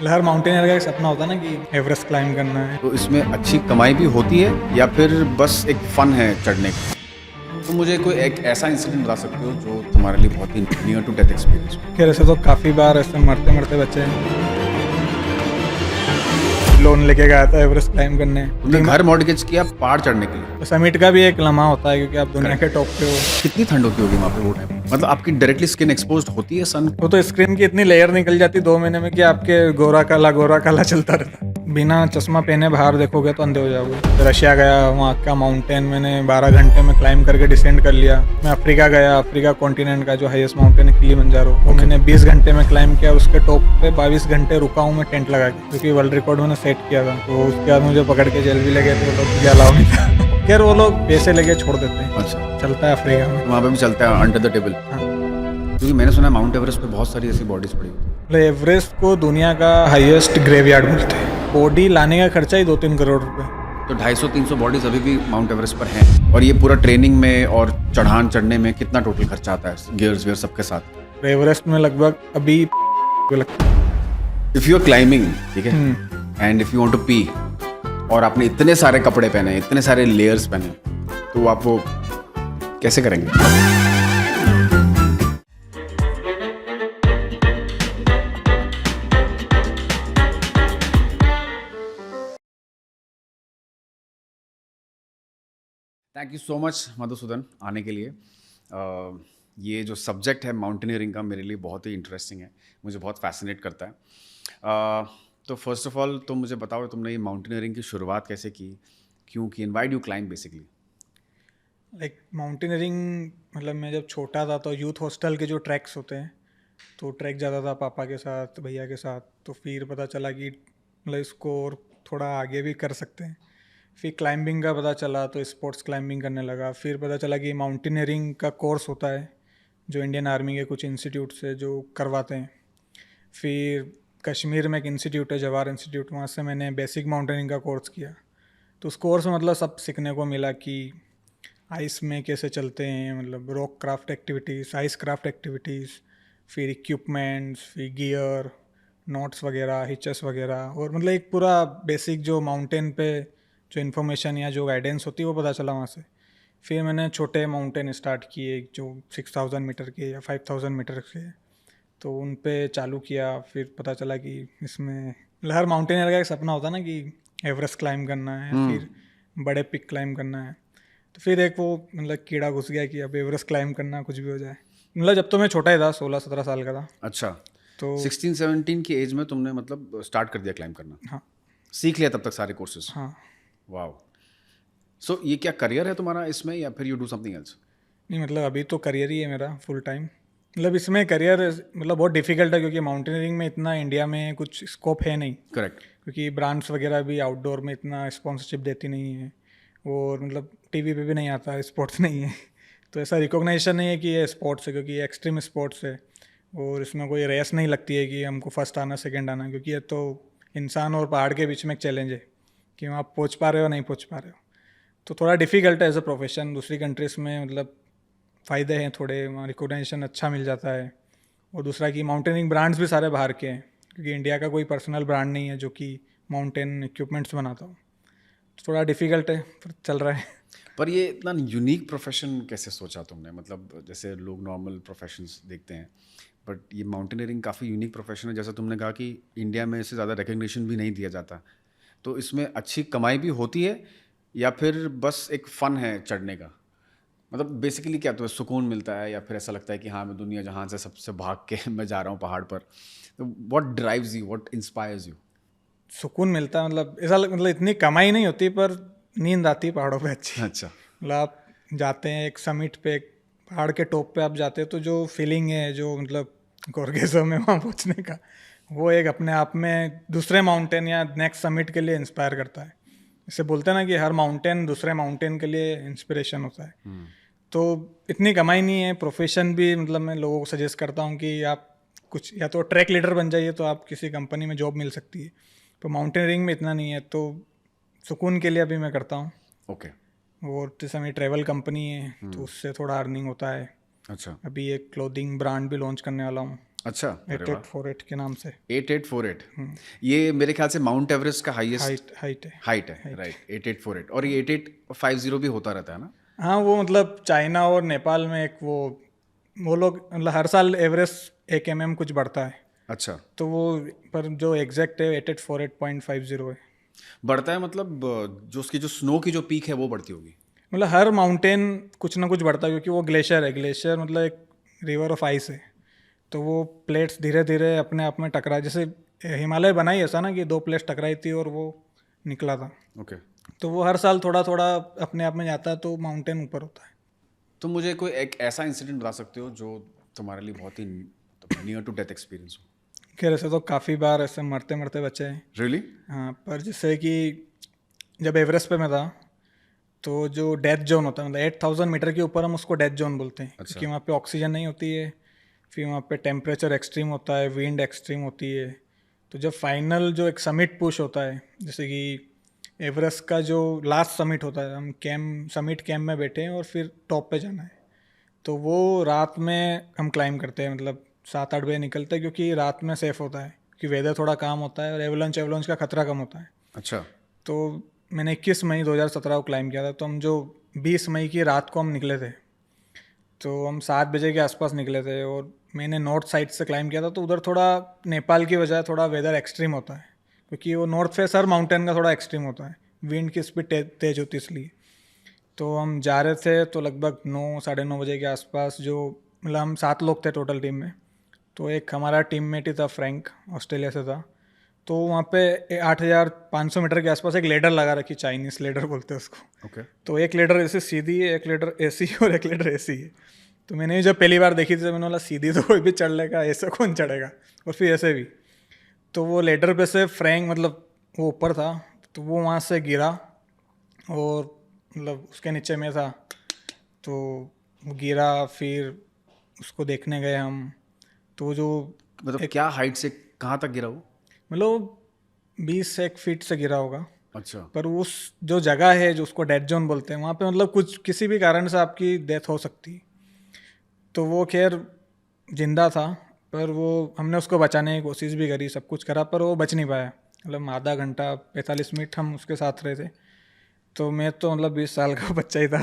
हर mountaineer का एक सपना होता है ना कि एवरेस्ट क्लाइंब करना है। तो इसमें अच्छी कमाई भी होती है या फिर बस एक फन है चढ़ने का? तो मुझे कोई एक ऐसा इंसिडेंट बता सकते हो जो तुम्हारे लिए बहुत ही नियर टू डेथ एक्सपीरियंस हो? खैर ऐसे तो काफ़ी बार ऐसे मरते मरते बचे हैं। लोन लेके गया था एवरेस्ट क्लाइंब करने। तुमने घर मॉर्टगेज किया पहाड़ चढ़ने के लिए? तो समिट का भी एक लम्हा होता है क्योंकि आप दुनिया के टॉप पे हो। कितनी ठंड होती होगी वहाँ पे वो टाइम? मतलब आपकी डायरेक्टली स्किन एक्सपोज्ड होती है सन? वो तो स्क्रीन की इतनी लेयर निकल जाती 2 महीने में कि आपके गोरा काला चलता रहता है। बिना चश्मा पहने बाहर देखोगे तो अंधे हो जाओगे। रशिया गया, वहाँ का माउंटेन मैंने 12 घंटे में क्लाइंब करके डिसेंड कर लिया। मैं अफ्रीका गया, अफ्रीका कॉन्टिनेंट का जो हाईएस्ट माउंटेन है किलिमंजारो, वो मैंने 20 घंटे में क्लाइंब किया। उसके टॉप पे 22 घंटे रुका हूँ मैं टेंट लगा के, क्योंकि वर्ल्ड रिकॉर्ड मैंने सेट किया था। तो उसके बाद मुझे पकड़ के जेल भी लगे थे, वो लोग अलाउ नहीं था। खैर वो लोग पैसे लेके छोड़ देते हैं। अच्छा, चलता है अफ्रीका में। वहाँ पे भी चलता है अंडर द टेबल? हाँ, क्योंकि मैंने सुना है माउंट एवरेस्ट पे बहुत सारी ऐसी बॉडीज पड़ी होती है। मतलब एवरेस्ट को दुनिया का हाईएस्ट ग्रेवयार्ड बोलते हैं। बॉडी लाने का खर्चा ही 2-3 करोड़ रुपए। तो 250-300 बॉडीज अभी भी माउंट एवरेस्ट पर हैं। और ये पूरा ट्रेनिंग में और चढ़ान चढ़ने में कितना टोटल खर्चा आता है, गियर्स वेयर सबके साथ? तो एवरेस्ट में लगभग अभी लगता है। इफ यू आर क्लाइंबिंग, ठीक है, and if you want to pee, और आपने इतने सारे कपड़े पहने, इतने सारे लेयर्स पहने, तो आप वो कैसे करेंगे? Thank you so much Madhusudan आने के लिए। ये जो सब्जेक्ट है माउंटेनियरिंग का मेरे लिए बहुत ही इंटरेस्टिंग है, मुझे बहुत फैसिनेट करता है। तो फर्स्ट ऑफ ऑल तो मुझे बताओ, तुमने ये माउंटेनियरिंग की शुरुआत कैसे की, क्यों की, and why do you climb basically? Like mountaineering, मतलब मैं जब छोटा था तो यूथ हॉस्टल के जो ट्रैक्स होते हैं, तो ट्रैक जाता था पापा के साथ, भैया के साथ। तो फिर पता चला कि मतलब इसको और थोड़ा आगे भी कर सकते हैं। फिर क्लाइंबिंग का पता चला तो स्पोर्ट्स क्लाइंबिंग करने लगा। फिर पता चला कि माउंटेनियरिंग का कोर्स होता है जो इंडियन आर्मी के कुछ इंस्टीट्यूट से जो करवाते हैं। फिर कश्मीर में एक इंस्टीट्यूट है, जवाहर इंस्टीट्यूट, वहाँ से मैंने बेसिक माउंटेनिंग का कोर्स किया। तो उस कोर्स में मतलब सब सीखने को मिला कि आइस में कैसे चलते हैं, मतलब rock craft activities, ice craft activities, फिर इक्विपमेंट्स, फिर गियर, नोट्स वगैरह, हिचेस वगैरह, और मतलब एक पूरा बेसिक जो माउंटेन पे जो इन्फॉर्मेशन या जो गाइडेंस होती है वो पता चला वहाँ से। फिर मैंने छोटे माउंटेन स्टार्ट किए जो 6000 मीटर के या 5000 मीटर के, तो उन पे चालू किया। फिर पता चला कि इसमें मतलब हर माउंटेनियर का एक सपना होता है ना कि एवरेस्ट क्लाइंब करना है या फिर बड़े पिक क्लाइंब करना है। तो फिर एक वो मतलब कीड़ा घुस गया कि अब एवरेस्ट क्लाइंब करना कुछ भी हो जाए। मतलब जब तो मैं छोटा ही था, 16-17 साल का था। अच्छा, तो 16-17 की एज में तुमने मतलब स्टार्ट कर दिया क्लाइंब करना? हाँ। सीख लिया तब तक सारे कोर्सेज? हाँ। वाओ। सो ये क्या करियर है तुम्हारा इसमें, या फिर यू डू समथिंग एल्स? नहीं, मतलब अभी तो करियर ही है मेरा फुल टाइम। मतलब इसमें करियर मतलब बहुत डिफिकल्ट है क्योंकि माउंटेनियरिंग में इतना इंडिया में कुछ स्कोप है नहीं। करेक्ट। क्योंकि ब्रांड्स वगैरह भी आउटडोर में इतना स्पॉन्सरशिप देती नहीं है, और मतलब टीवी पे भी नहीं आता, स्पोर्ट्स नहीं है। तो ऐसा रिकॉग्नाइजेशन नहीं है कि ये स्पोर्ट्स है, क्योंकि ये एक्सट्रीम स्पोर्ट्स है। और इसमें कोई रेस नहीं लगती है कि हमको फर्स्ट आना सेकंड आना, क्योंकि ये तो इंसान और पहाड़ के बीच में एक चैलेंज है कि आप पहुंच पा रहे हो नहीं पहुंच पा रहे हो। तो थोड़ा डिफ़िकल्ट है एज अ प्रोफेशन। दूसरी कंट्रीज़ में मतलब फ़ायदे हैं थोड़े, वहाँ रिकॉग्नाइजेशन अच्छा मिल जाता है। और दूसरा कि माउंटेनिंग ब्रांड्स भी सारे बाहर के हैं, क्योंकि इंडिया का कोई पर्सनल ब्रांड नहीं है जो कि माउंटेन इक्विपमेंट्स बनाता हो। तो थोड़ा डिफ़िकल्ट है पर चल रहा है। पर ये इतना यूनिक प्रोफेशन कैसे सोचा तुमने? मतलब जैसे लोग नॉर्मल प्रोफेशंस देखते हैं, बट ये माउंटेनियरिंग काफ़ी यूनिक प्रोफेशन है। जैसा तुमने कहा कि इंडिया में इससे ज़्यादा रिकग्निशन भी नहीं दिया जाता, तो इसमें अच्छी कमाई भी होती है या फिर बस एक फ़न है चढ़ने का? मतलब बेसिकली क्या, तुम्हें सुकून मिलता है या फिर ऐसा लगता है कि हाँ मैं दुनिया जहान से सबसे भाग के मैं जा रहा हूँ पहाड़ पर? तो what drives you, what inspires you? सुकून मिलता है, मतलब ऐसा मतलब इतनी कमाई नहीं होती पर नींद आती है पहाड़ों पे अच्छी। अच्छा। मतलब आप जाते हैं एक समिट पे, एक पहाड़ के टॉप पे आप जाते हैं, तो जो फीलिंग है, जो मतलब गोरगेज़म है वहाँ पहुँचने का, वो एक अपने आप में दूसरे माउंटेन या नेक्स्ट समिट के लिए इंस्पायर करता है। इसे बोलते हैं ना कि हर माउंटेन दूसरे माउंटेन के लिए इंस्पिरेशन होता है। तो इतनी कमाई नहीं है। प्रोफेशन भी मतलब मैं लोगों को सजेस्ट करता हूँ कि आप कुछ या तो ट्रैक लीडर बन जाइए, तो आप किसी कंपनी में जॉब मिल सकती है। तो माउंटेनियरिंग में इतना नहीं है, तो सुकून के लिए अभी मैं करता हूँ। ओके। और जैसे मेरी ट्रैवल कंपनी है तो उससे थोड़ा अर्निंग होता है। अच्छा। अभी एक क्लोथिंग ब्रांड भी लॉन्च करने वाला हूँ, अच्छा, अरे वाह। 8848 के नाम से। 8848, ये मेरे ख्याल से माउंट एवरेस्ट का हाईएस्ट हाइट है। हाइट है, राइट? 8848, और ये 8850 भी होता रहता है ना? हाँ, वो मतलब चाइना और नेपाल में एक वो लोग मतलब हर साल एवरेस्ट 1 mm कुछ बढ़ता है। अच्छा, तो वो पर जो एग्जैक्ट है 8848.50 है। बढ़ता है मतलब जो उसकी जो स्नो की जो पीक है वो बढ़ती होगी। मतलब हर माउंटेन कुछ ना कुछ बढ़ता है, क्योंकि वो ग्लेशियर है। ग्लेशियर मतलब एक रिवर ऑफ आइस है। तो वो प्लेट्स धीरे धीरे अपने आप में टकरा, जैसे हिमालय बना ही ऐसा ना कि 2 प्लेट्स टकराई थी और वो निकला था। ओके। तो वो हर साल थोड़ा थोड़ा अपने आप में जाता है, तो माउंटेन ऊपर होता है। तो मुझे कोई एक ऐसा इंसिडेंट बता सकते हो जो तुम्हारे लिए बहुत ही नियर टू डेथ एक्सपीरियंस हो? खैर ऐसे तो काफ़ी बार ऐसे मरते मरते बचे हैं। रियली? हाँ, पर जैसे कि जब एवरेस्ट पे मैं था, तो जो डेथ जोन होता है, मतलब 8000 मीटर के ऊपर हम उसको डेथ जोन बोलते हैं, अच्छा। क्योंकि वहाँ पे ऑक्सीजन नहीं होती है। फिर वहाँ पे टेम्परेचर एक्सट्रीम होता है, विंड एक्सट्रीम होती है। तो जब फाइनल जो एक समिट पुश होता है, जैसे कि एवरेस्ट का जो लास्ट समिट होता है, हम समिट कैंप में बैठे हैं और फिर टॉप पे जाना है। तो वो रात में हम क्लाइम करते हैं, मतलब 7-8 बजे निकलते हैं, क्योंकि रात में सेफ होता है, क्योंकि वेदर थोड़ा काम होता है और एवलांच का खतरा कम होता है। अच्छा। तो मैंने 21 मई 2017 को क्लाइम किया था। तो हम जो 20 मई की रात को हम निकले थे, तो हम 7 बजे के आसपास निकले थे। और मैंने नॉर्थ साइड से क्लाइम किया था, तो उधर थोड़ा नेपाल की वजह थोड़ा वेदर एक्सट्रीम होता है, क्योंकि वो नॉर्थ फेस हर माउंटेन का थोड़ा एक्सट्रीम होता है, विंड की स्पीड तेज होती है इसलिए। तो हम जा रहे थे, तो लगभग 9 साढ़े 9 बजे के आसपास, जो मतलब हम 7 लोग थे टोटल टीम में। तो एक हमारा टीममेट ही था, फ्रैंक, ऑस्ट्रेलिया से था। तो वहाँ पे 8500 मीटर के आसपास एक लेडर लगा रखी, चाइनीज लेडर बोलते हैं उसको। ओके। तो एक लेडर ऐसे सीधी है, एक लेडर ऐसी और एक लेडर ऐसी है। तो मैंने जब पहली बार देखी थी, तो मैंने बोला सीधी तो कोई भी चढ़ लेगा, ऐसे कौन चढ़ेगा, और फिर ऐसे भी। तो वो लेडर पे से फ्रैंक, मतलब वो ऊपर था, तो वो वहाँ से गिरा, और मतलब उसके नीचे में था। तो वो गिरा, फिर उसको देखने गए हम। तो जो मतलब एक क्या हाइट से कहाँ तक गिरा वो? मतलब 20 से 1 फीट से गिरा होगा। अच्छा। पर उस जो जगह है, जो उसको डेड जोन बोलते हैं, वहाँ पे मतलब कुछ किसी भी कारण से आपकी डेथ हो सकती है। तो वो खैर जिंदा था, पर वो हमने उसको बचाने की कोशिश भी करी, सब कुछ करा, पर वो बच नहीं पाया। मतलब आधा घंटा 45 मिनट हम उसके साथ रहे थे। तो मैं तो मतलब 20 साल का बच्चा ही था।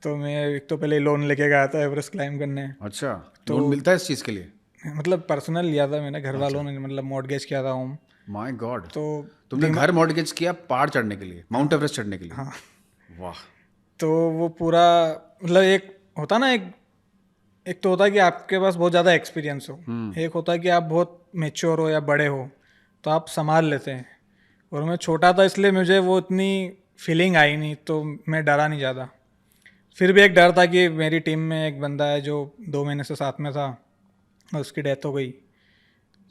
तो मैं एक तो पहले लोन लेके गया था एवरेस्ट क्लाइम करने। अच्छा, तो लोन मिलता है इस चीज़ के लिए? मतलब पर्सनल लिया था मैंने, घर वालों अच्छा। ने मतलब मॉर्गेज किया था होम। My God. तो तुमने घर मॉर्टगेज किया पहाड़ चढ़ने के लिए, माउंट एवरेस्ट चढ़ने के लिए? हाँ, वाह। तो वो पूरा मतलब एक होता ना, एक एक तो होता है कि आपके पास बहुत ज़्यादा एक्सपीरियंस हो, एक होता है कि आप बहुत मेच्योर हो या बड़े हो, तो आप संभाल लेते हैं। और मैं छोटा था, इसलिए मुझे वो इतनी फीलिंग आई नहीं, तो मैं डरा नहीं ज़्यादा। फिर भी एक डर था कि मेरी टीम में एक बंदा है जो 2 महीने से साथ में था, और उसकी डेथ हो गई।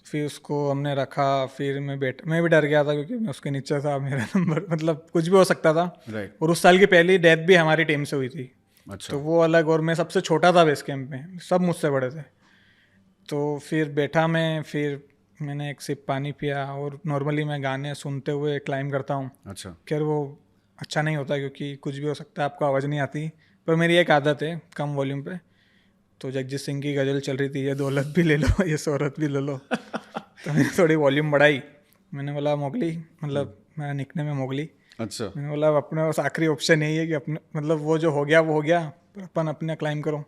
फिर उसको हमने रखा, फिर मैं भी डर गया था, क्योंकि मैं उसके नीचे था, मेरा नंबर मतलब कुछ भी हो सकता था। राइट। और उस साल की पहली डेथ भी हमारी टीम से हुई थी। अच्छा। तो वो अलग, और मैं सबसे छोटा था बेस कैंप में, सब मुझसे बड़े थे। तो फिर बैठा मैं, फिर मैंने एक सिप पानी पिया, और नॉर्मली मैं गाने सुनते हुए क्लाइम करता हूँ। अच्छा। खैर वो अच्छा नहीं होता, क्योंकि कुछ भी हो सकता है, आपको आवाज़ नहीं आती। पर मेरी एक आदत है कम वॉल्यूम पे। तो जगजीत सिंह की गज़ल चल रही थी, ये दौलत भी ले लो, ये शोहरत भी ले लो। तो मैंने थोड़ी वॉल्यूम बढ़ाई। मैंने बोला मोगली, मतलब मेरा निकनेम है मोगली। अच्छा। मैंने बोला अब अपने पास आखिरी ऑप्शन यही है कि अपने मतलब वो जो हो गया वो हो गया, पर अपन अपने क्लाइम करो।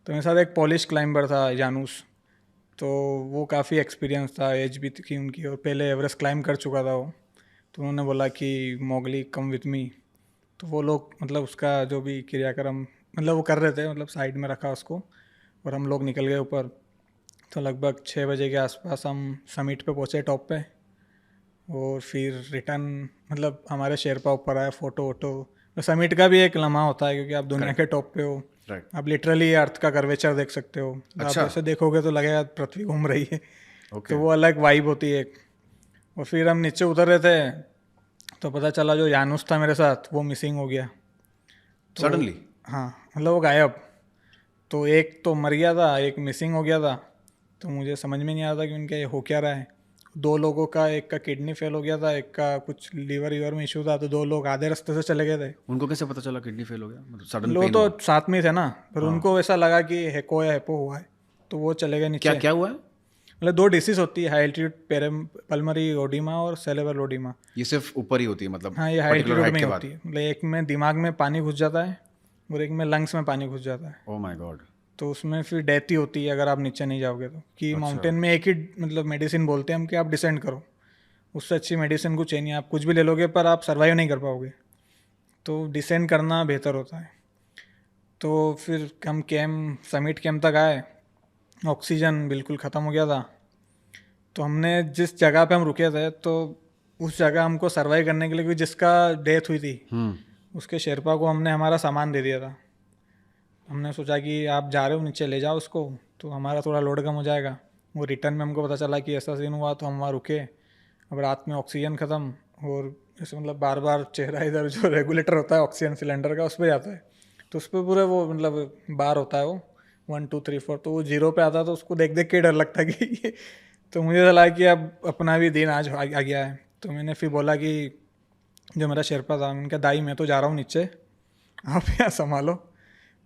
तो मेरे साथ एक पॉलिश क्लाइंबर था, जानूस। तो वो काफ़ी एक्सपीरियंस था, एज भी थी उनकी, और पहले एवरेस्ट क्लाइम कर चुका था वो। तो उन्होंने बोला कि मोगली कम विथ मी। तो वो लोग मतलब उसका जो भी क्रियाक्रम मतलब वो कर रहे थे, मतलब साइड में रखा उसको, और हम लोग निकल गए ऊपर। तो लगभग 6 बजे के आसपास हम समिट पे पहुँचे, टॉप पे। और फिर रिटर्न मतलब हमारे शेरपा ऊपर आया, फ़ोटो वोटो। तो समिट का भी एक लम्हा होता है, क्योंकि आप दुनिया के टॉप पे हो। राइट। आप लिटरली अर्थ का कर्वेचर देख सकते हो। आप अच्छा। ऐसे देखोगे तो लगेगा पृथ्वी घूम रही है। ओके। तो वो अलग वाइब होती है एक। और फिर हम नीचे उतर रहे थे, तो पता चला जो यानुस था मेरे साथ वो मिसिंग हो गया। तो सडनली? हाँ, मतलब वो गायब। तो एक तो मर गया था, एक मिसिंग हो गया था। तो मुझे समझ में नहीं आ रहा था कि उनके हो क्या रहा है। 2 लोगों का, एक का किडनी फेल हो गया था, एक का कुछ लीवर में इशू था। तो 2 लोग आधे रास्ते से चले गए थे। उनको कैसे पता चला किडनी फेल हो गया? मतलब सडन लोग पेन तो हुआ? साथ में ही थे ना, पर हाँ। उनको ऐसा लगा कि हेको या हेपो हुआ है। तो वो चले गए क्या नीचे। क्या हुआ है? मतलब 2 डिसीज होती है, हाई एल्टीट्यूड पल्मोनरी ओडिमा और सेरेब्रल ओडिमा। ये सिर्फ ऊपर ही होती है मतलब हाँ, ये हाई पर्टिकुलर एल्टीट्यूड हाइट में ही के होती बाद? है। मतलब एक में दिमाग में पानी घुस जाता है और एक में लंग्स में पानी घुस जाता है। Oh my God. तो उसमें फिर डेथ ही होती है अगर आप नीचे नहीं जाओगे तो। कि अच्छा। माउंटेन में एक ही मतलब मेडिसिन बोलते हैं हम कि आप डिसेंड करो, उससे अच्छी मेडिसिन कुछ है नहीं। आप कुछ भी ले लोगे पर आप सर्वाइव नहीं कर पाओगे, तो डिसेंड करना बेहतर होता है। तो फिर हम समिट कैंप तक आए, ऑक्सीजन बिल्कुल ख़त्म हो गया था। तो हमने जिस जगह पे हम रुके थे, तो उस जगह हमको सर्वाइव करने के लिए, क्योंकि जिसका डेथ हुई थी उसके शेरपा को हमने हमारा सामान दे दिया था। हमने सोचा कि आप जा रहे हो नीचे ले जाओ उसको, तो हमारा थोड़ा लोड कम हो जाएगा। वो रिटर्न में हमको पता चला कि ऐसा सीन हुआ, तो हम वहाँ रुके। अब रात में ऑक्सीजन ख़त्म, और ऐसे मतलब बार बार चेहरा इधर जो रेगुलेटर होता है ऑक्सीजन सिलेंडर का उस पर जाता है, तो उस पर पूरे वो मतलब बार होता है वो 1 2 3 4, तो वो 0 पे आता है, तो उसको देख देख के डर लगता है कि तो मुझे लगा कि अब अपना भी दिन आज आ गया है। तो मैंने फिर बोला कि जो मेरा शेरपा था, उनका दाई मैं तो जा रहा हूँ नीचे, आप यहाँ संभालो।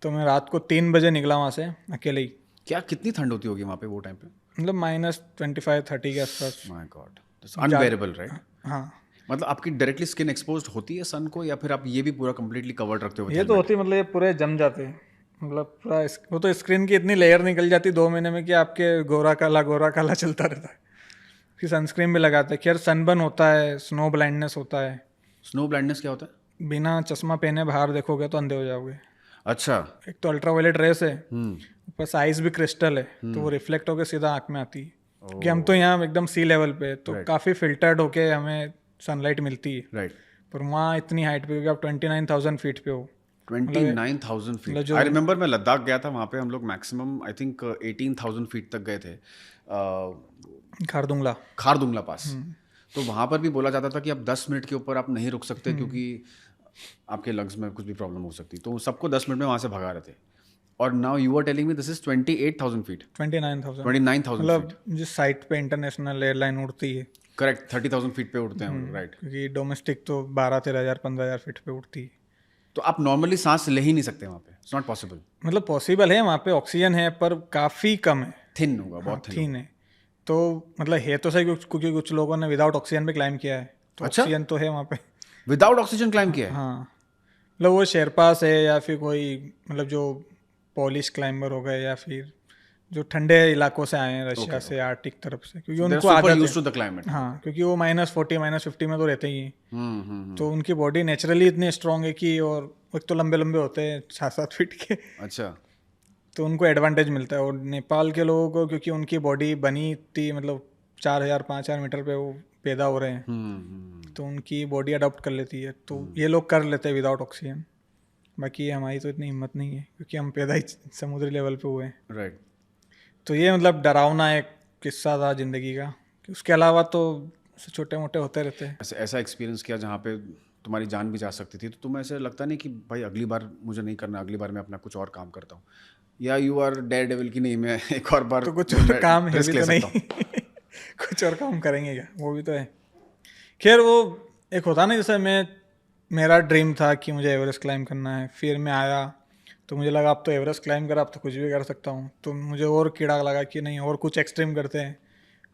तो मैं रात को 3 बजे निकला वहाँ से अकेले ही। क्या कितनी ठंड होती होगी वहाँ पे वो टाइम पे? मतलब -25 30 के आसपास। My God, unbearable right? हाँ, मतलब आपकी डायरेक्टली स्किन एक्सपोज्ड होती है सन को, या फिर आप ये भी पूरा कंप्लीटली कवर्ड रखते हो विद ये तो हेलमेट? होती मतलब ये पूरे जम जाते हैं। मतलब पूरा वो तो स्क्रीन की इतनी लेयर निकल जाती 2 महीने में कि आपके गोरा काला चलता रहता है। फिर सनस्क्रीन भी लगाते हैं। खैर सनबर्न होता है, स्नो ब्लाइंडनेस होता है। स्नो ब्लाइंडनेस क्या होता है? बिना चश्मा पहने बाहर देखोगे तो अंधे हो जाओगे। अच्छा। एक तो अल्ट्रावायलेट रेस है, ऊपर साइज भी क्रिस्टल है, तो वो रिफ्लेक्ट होकर सीधा आँख में आती है। क्योंकि हम तो यहाँ एकदम सी लेवल पे, तो Right. काफ़ी फिल्टर्ड होके हमें सनलाइट मिलती है। राइट। पर वहाँ इतनी हाइट पे, क्योंकि आप 29,000 फीट पे हो। 29,000 फीट। मतलब जो आई रिमेंबर मैं लद्दाख गया था, वहाँ पे हम लोग मैक्सिमम आई थिंक 18,000 फीट तक गए थे, खारदुंगला। खारदुंगला पास। तो वहाँ पर भी बोला जाता था कि आप 10 मिनट के ऊपर आप नहीं रुक सकते क्योंकि आपके लंग्स में कुछ भी प्रॉब्लम हो सकती। तो सबको 10 मिनट में वहाँ से भगा रहे थे। और now you are telling me this is 28,000 feet. 29,000 29,000 मतलब फीट। जिस साइट पे इंटरनेशनल एयरलाइन उड़ती है। करेक्ट, 30,000 फीट पे उड़ते हैं हम लोग, राइट। क्योंकि डोमेस्टिक तो 12 13 हज़ार 15 हज़ार फीट पे उड़ती है। तो आप नॉर्मली सांस ले ही नहीं सकते वहाँ पे, इट्स नॉट पॉसिबल। मतलब पॉसिबल है, वहाँ पे ऑक्सीजन है पर काफ़ी कम है। थिन होगा, हाँ, बहुत थिन थीन है। तो मतलब है तो सही, क्योंकि कुछ लोगों ने विदाउट ऑक्सीजन पे क्लाइम किया है, तो अच्छा? ऑक्सीजन तो है वहाँ पे। विदाउट ऑक्सीजन क्लाइम किया है? हाँ, मतलब वो शेरपास है या फिर कोई मतलब जो पॉलिश क्लाइंबर हो गए, या फिर जो ठंडे इलाकों से आए हैं, रशिया से, आर्टिक तरफ से, क्योंकि उनको सुपर आदत यूज्ड टू है। The climate. हाँ, क्योंकि वो -40 -50 में तो रहते ही हैं। हम्म। तो उनकी बॉडी नेचुरली इतनी स्ट्रांग है कि, और एक तो लंबे लंबे होते हैं 7 7 फीट के, अच्छा। तो उनको एडवांटेज मिलता है। और नेपाल के लोगों को, क्योंकि उनकी बॉडी बनी थी मतलब 4,000 5,000 मीटर पे वो पैदा हो रहे हैं, तो उनकी बॉडी अडॉप्ट कर लेती है। तो ये लोग कर लेते हैं विदाउट ऑक्सीजन। बाकी हमारी तो इतनी हिम्मत नहीं है, क्योंकि हम पैदा ही समुद्री लेवल पे हुए हैं। राइट। तो ये मतलब डरावना एक किस्सा था ज़िंदगी का। उसके अलावा तो छोटे मोटे होते रहते हैं। ऐसा एक्सपीरियंस किया जहाँ पे तुम्हारी जान भी जा सकती थी, तो तुम्हें ऐसे लगता नहीं कि भाई अगली बार मुझे नहीं करना, अगली बार मैं अपना कुछ और काम करता हूँ, या यू आर डेयर डेविल की नहीं मैं एक और बार तो कुछ और काम है रिस्क भी ले तो सकता नहीं हूँ? कुछ और काम करेंगे क्या, वो भी तो है। खैर वो एक होता ना, जैसे मेरा ड्रीम था कि मुझे एवरेस्ट क्लाइम करना है। फिर मैं आया तो मुझे लगा अब तो एवरेस्ट क्लाइम करा, अब तो कुछ भी कर सकता हूँ। तो मुझे और कीड़ा लगा कि नहीं, और कुछ एक्सट्रीम करते हैं।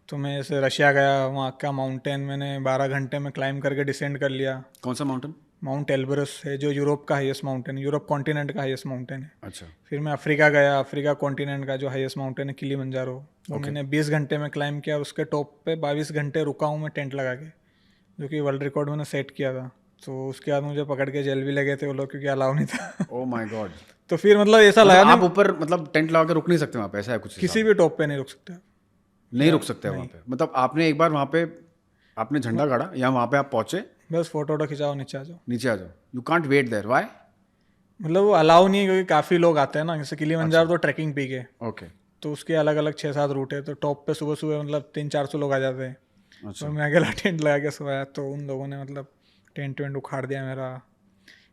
तो मैं जैसे रशिया गया, वहाँ का माउंटेन मैंने 12 घंटे में क्लाइम करके डिसेंड कर लिया। कौन सा माउंटेन? माउंट एल्बरस है, जो यूरोप का हाईएस्ट माउंटेन है, यूरोप कॉन्टिनेंट का हाईएस्ट माउंटेन है। अच्छा। फिर मैं अफ्रीका गया, अफ्रीका कॉन्टिनेंट का जो हाईएस्ट माउंटेन है किलिमंजारो, वो मैंने 20 घंटे में क्लाइम किया। और उसके टॉप पे 22 घंटे रुका हूँ मैं टेंट लगा के, जो कि वर्ल्ड रिकॉर्ड मैंने सेट किया था। तो उसके बाद मुझे पकड़ के जेल भी लगे थे वो लोग, क्योंकि अलाउ नहीं था। Oh my God. तो फिर मतलब ऐसा लगा आप ना, ऊपर मतलब टेंट लगा के रुक नहीं सकते वहाँ पे, ऐसा है कुछ? किसी भी टॉप पे नहीं रुक सकते। नहीं रुक सकते वहाँ पे? मतलब आपने एक बार वहाँ पे आपने झंडा गाड़ा या वहाँ पे आप पहुँचे, बस फोटो वोटो खिंचाओ, नीचे आ जाओ। नीचे आ जाओ, you can't wait there, why? मतलब वो अलाउ नहीं है, क्योंकि काफ़ी लोग आते हैं ना। जैसे किलिमंजारो तो ट्रैकिंग पीक है, ओके। तो उसके अलग अलग 6 7 रूट है। तो टॉप पे सुबह सुबह मतलब 300 400 लोग आ जाते हैं। अच्छा। और मैं अकेला टेंट लगा के सोया, तो उन लोगों ने मतलब टेंट वेंट उखाड़ दिया मेरा।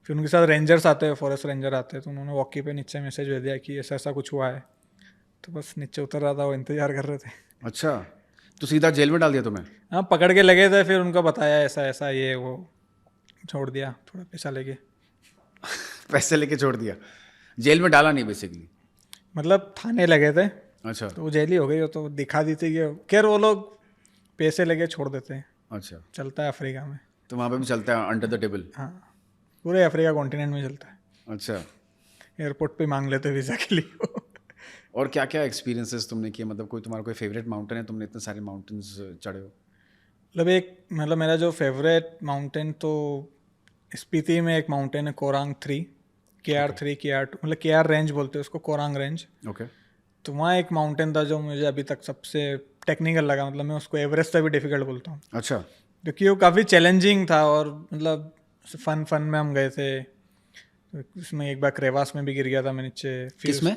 फिर उनके साथ रेंजर्स आते हैं, फॉरेस्ट रेंजर आते हैं, तो उन्होंने वॉकी पे नीचे मैसेज भेज दिया कि ऐसा ऐसा कुछ हुआ है। तो बस नीचे उतर रहा था, वो इंतजार कर रहे थे। अच्छा, तो सीधा जेल में डाल दिया तुम्हें? हाँ, पकड़ के लगे थे, फिर उनको बताया ऐसा ऐसा ये वो, छोड़ दिया थोड़ा पैसा लेके। पैसे लेके छोड़ दिया, जेल में डाला नहीं बेसिकली? मतलब थाने लगे थे, अच्छा तो वो जेली हो गई हो तो दिखा दी थी कि खैर वो लोग पैसे लेके छोड़ देते हैं, अच्छा। चलता है अफ्रीका में। तो वहाँ पे भी चलता है अंडर द टेबल? हाँ, पूरे अफ्रीका कॉन्टिनेंट में चलता है। अच्छा। एयरपोर्ट पे मांग लेते वीज़ा के लिए वो। और क्या क्या एक्सपीरियंसेस तुमने किए, मतलब कोई तुम्हारा कोई फेवरेट माउंटेन है, तुमने इतने सारे माउंटेन्स चढ़े हो? मतलब मेरा जो फेवरेट माउंटेन तो स्पीति में एक माउंटेन है कोरांग 3, KR3 KR2, मतलब KR रेंज बोलते हैं उसको, कोरांग रेंज। ओके। तो वहाँ एक माउंटेन था जो मुझे अभी तक सबसे टेक्निकल लगा, मतलब मैं उसको एवरेस्ट से भी डिफिकल्ट बोलता हूँ, अच्छा। क्योंकि वो काफ़ी चैलेंजिंग था। और मतलब फन फन में हम गए थे, तो उसमें एक बार क्रेवास में भी गिर गया था मैं नीचे। फिर किस में?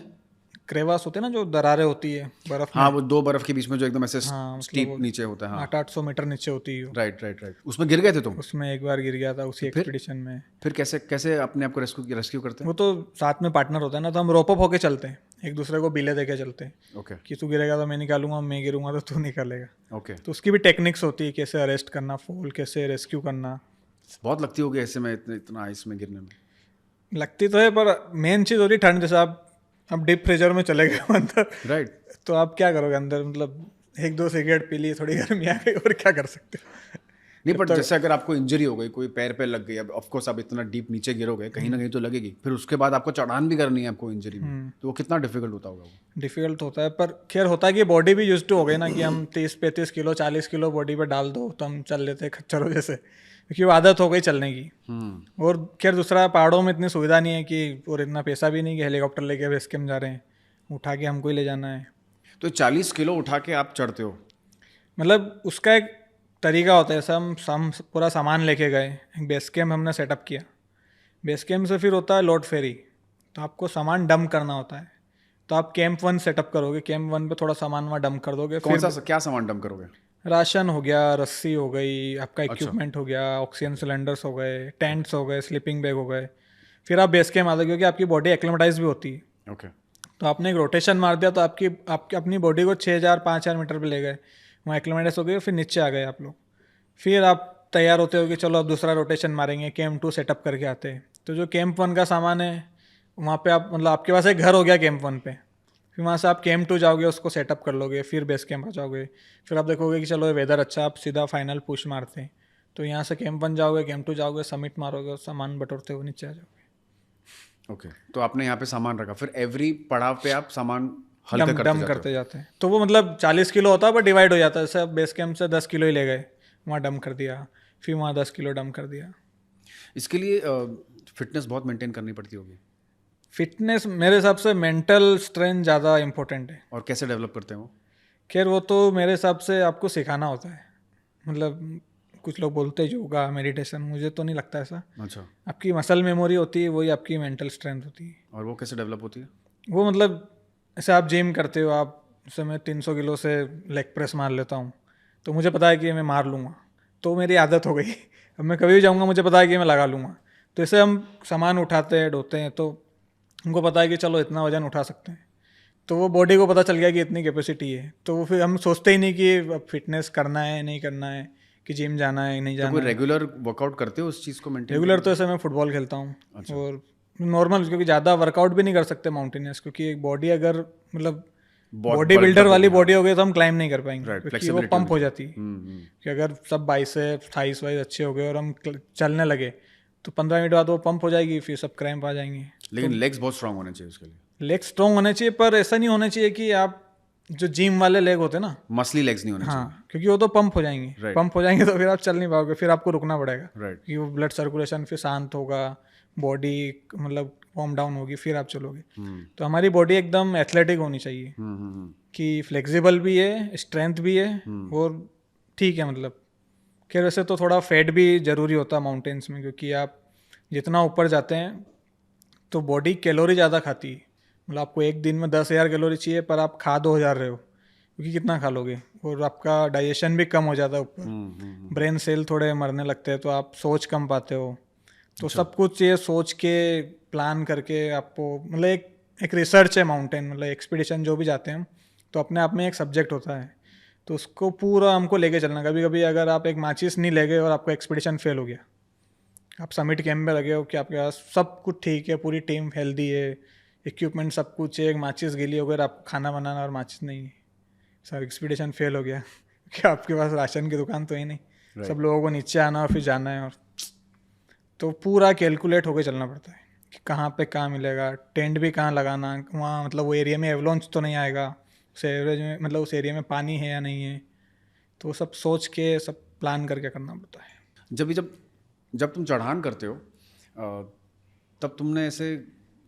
क्रेवास होते हैं ना जो दरारें होती है बर्फ हाँ, में। वो दो बर्फ के बीच में जो एकदम ऐसे हाँ, मतलब स्टीप वो नीचे होता है, हाँ। 800 मीटर नीचे होती है वो। राइट राइट राइट, उसमें गिर गए थे तुम? उसमें एक बार गिर गया था उसी तो एक्सपीडिशन में। फिर कैसे कैसे अपने आप को रेस्क्यू करते हैं? वो तो साथ में पार्टनर होता है ना, तो हम रोप अप होके चलते हैं, एक दूसरे को बिले देके चलते हैं ओके कि तू गिरेगा तो मैं निकालूंगा, मैं गिरूंगा तो तू निकालेगा। ओके। तो उसकी भी टेक्निक्स होती है, कैसे अरेस्ट करना फॉल, कैसे रेस्क्यू करना। बहुत लगती होगी ऐसे में, इतने इतना आइस में गिरने में? लगती तो है, पर मेन चीज़ होती है ठंड। जैसे आप डीप फ्रीजर में चले गए हो अंदर, राइट। तो आप क्या करोगे अंदर, मतलब एक दो सिगरेट पी ली, थोड़ी गर्मी आ गई, और क्या कर सकते हो। नहीं, जब बट तक जैसे अगर आपको इंजरी हो गई, कोई पैर पे लग गई, अब ऑफ कोर्स आप इतना डीप नीचे गिरोगे, कहीं ना कहीं तो लगेगी, फिर उसके बाद आपको चढ़ान भी करनी है आपको इंजरी में, तो वो कितना डिफिकल्ट होता होगा वो? डिफिकल्ट होता है, पर खैर होता है कि बॉडी भी यूज टू हो गई ना, कि हम 30-35 किलो 40 किलो बॉडी पे डाल दो तो हम चल लेते हैं खच्चरों जैसे, क्योंकि वो आदत हो गई चलने की। और खैर दूसरा, पहाड़ों में इतनी सुविधा नहीं है कि, और इतना पैसा भी नहीं कि हेलीकॉप्टर लेके बेस कैंप जा रहे हैं, उठा के हमको ही ले जाना है। तो 40 किलो उठा के आप चढ़ते हो? मतलब उसका एक तरीका होता है, ऐसा हम पूरा सामान लेके गए, एक बेस कैंप हमने सेटअप किया, बेस कैंप से फिर होता है लोड फेरी, तो आपको सामान डंप करना होता है। तो आप कैंप 1 सेटअप करोगे, कैंप 1 पे थोड़ा सामान वहाँ डंप कर दोगे। कौन फिर सा क्या सामान डंप करोगे? राशन हो गया, रस्सी हो गई, आपका अच्छा। इक्विपमेंट हो गया, ऑक्सीजन सिलेंडर्स हो गए, टेंट्स हो गए, स्लीपिंग बैग हो गए। फिर आप बेस कैंप आ जाओगे, क्योंकि आपकी बॉडी एक्लेमेटाइज भी होती है। ओके। तो आपने एक रोटेशन मार दिया, तो आपकी अपनी बॉडी को 6,000-5,000 मीटर पे ले गए, वहाँ एक्लेमेटाइज हो गए, फिर नीचे आ गए आप लोग। फिर आप तैयार होते हो कि चलो अब दूसरा रोटेशन मारेंगे, कैंप 2 सेटअप करके आते हैं। तो जो कैंप 1 का सामान है, वहाँ पे आप, मतलब आपके पास एक घर हो गया कैंप 1 पे, फिर वहाँ से आप कैंप 2 जाओगे, उसको सेटअप कर लोगे, फिर बेस कैंप आ जाओगे। फिर आप देखोगे कि चलो वेदर अच्छा, आप सीधा फाइनल पुश मारते हैं, तो यहाँ से कैंप 1 जाओगे, कैंप 2 जाओगे, समिट मारोगे, और सामान बटोरते हुए नीचे आ जाओगे। ओके, तो आपने यहाँ पे सामान रखा, फिर एवरी पड़ाव पे आप सामान हल्का डम करते डम जाते करते जाते हैं, तो वो मतलब 40 किलो होता है, पर डिवाइड हो जाता है। जैसे बेस कैंप से 10 किलो ही ले गए, वहाँ डम कर दिया, फिर वहाँ 10 किलो डम कर दिया। हो। इसके लिए फिटनेस बहुत मेंटेन करनी पड़ती होगी। फिटनेस मेरे हिसाब से मेंटल स्ट्रेंथ ज़्यादा इंपॉर्टेंट है। और कैसे डेवलप करते हैं वो? खैर वो तो मेरे हिसाब से आपको सिखाना होता है, मतलब कुछ लोग बोलते हैं योगा मेडिटेशन, मुझे तो नहीं लगता ऐसा। अच्छा। आपकी मसल मेमोरी होती है, वही आपकी मेंटल स्ट्रेंथ होती है। और वो कैसे डेवलप होती है? वो मतलब ऐसे आप जिम करते हो, आप जैसे मैं 300 किलो से लेग प्रेस मार लेता हूँ, तो मुझे पता है कि मैं मार लूँगा, तो मेरी आदत हो गई। अब मैं कभी भी जाऊँगा, मुझे पता है कि मैं लगा लूँगा। तो ऐसे हम सामान उठाते हैं, ढोते हैं, तो हमको पता है कि चलो इतना वजन उठा सकते हैं, तो वो बॉडी को पता चल गया कि इतनी कैपेसिटी है, तो वो फिर हम सोचते ही नहीं कि अब फिटनेस करना है नहीं करना है, कि जिम जाना है नहीं तो जाना कोई है। रेगुलर वर्कआउट करते हो उस चीज़ को मेंटेन रेगुलर तो ऐसे मैं फुटबॉल खेलता हूँ, अच्छा। और नॉर्मल, क्योंकि ज़्यादा वर्कआउट भी नहीं कर सकते माउंटेनियर्स, क्योंकि एक बॉडी अगर मतलब बॉडी बिल्डर वाली बॉडी हो गई तो हम क्लाइम नहीं कर पाएंगे, राइट, क्योंकि वो फ्लेक्सिबिलिटी पंप हो जाती है। हम्म। कि अगर सब बाइसेप्स थाइस वाइस अच्छे हो गए और हम चलने लगे, तो 15 मिनट बाद वो पंप हो जाएगी, फिर सब क्रैम्प आ जाएंगे। लेकिन लेग्स बहुत स्ट्रांग होने चाहिए उसके लिए। लेग स्ट्रॉन्ग होने चाहिए, पर ऐसा नहीं होना चाहिए कि आप जो जिम वाले लेग होते हैं ना, मसली लेग्स नहीं होने चाहिए। हाँ, क्योंकि वो तो पंप हो जाएंगे। Right. पंप हो जाएंगे तो फिर आप चल नहीं पाओगे, फिर आपको रुकना पड़ेगा, राइट। क्योंकि वो ब्लड सर्कुलेशन फिर शांत होगा, बॉडी मतलब वार्म डाउन होगी, फिर आप चलोगे। तो हमारी बॉडी एकदम एथलेटिक होनी चाहिए, कि फ्लेक्सिबल भी है, स्ट्रेंथ भी है, और ठीक है। मतलब खैर वैसे तो थोड़ा फैट भी ज़रूरी होता है माउंटेन्स में, क्योंकि आप जितना ऊपर जाते हैं तो बॉडी कैलोरी ज़्यादा खाती है। मतलब आपको एक दिन में 10,000 कैलोरी चाहिए, पर आप खा 2,000 रहे हो, क्योंकि कितना खा लोगे, और आपका डाइजेशन भी कम हो जाता है ऊपर, ब्रेन सेल थोड़े मरने लगते हैं, तो आप सोच कम पाते हो। तो सब कुछ ये सोच के प्लान करके आपको, मतलब एक रिसर्च है माउंटेन, मतलब एक्सपीडिशन जो भी जाते हैं हम, तो अपने आप में एक सब्जेक्ट होता है, तो उसको पूरा हमको लेके चलना। कभी कभी अगर आप एक माचिस नहीं ले गए और आपका एक्सपीडिशन फेल हो गया, आप समिट कैंप में लगे हो कि आपके पास सब कुछ ठीक है, पूरी टीम हेल्दी है, इक्विपमेंट सब कुछ है, एक माचिस गीली हो गई, आपको खाना बनाना और माचिस नहीं है, सब एक्सपीडिशन फेल हो गया कि आपके पास राशन की दुकान तो है नहीं, Right. सब लोगों को नीचे आना और फिर जाना है, और तो पूरा कैलकुलेट होकर चलना पड़ता है कि कहाँ पे कहाँ मिलेगा, टेंट भी कहाँ लगाना, वहाँ मतलब वो एरिया में एवलॉन्च तो नहीं आएगा, उस एवरेज में मतलब उस एरिया में पानी है या नहीं है, तो वो सब सोच के सब प्लान करके करना पड़ता है। जब जब जब तुम चढ़ान करते हो तब तुमने ऐसे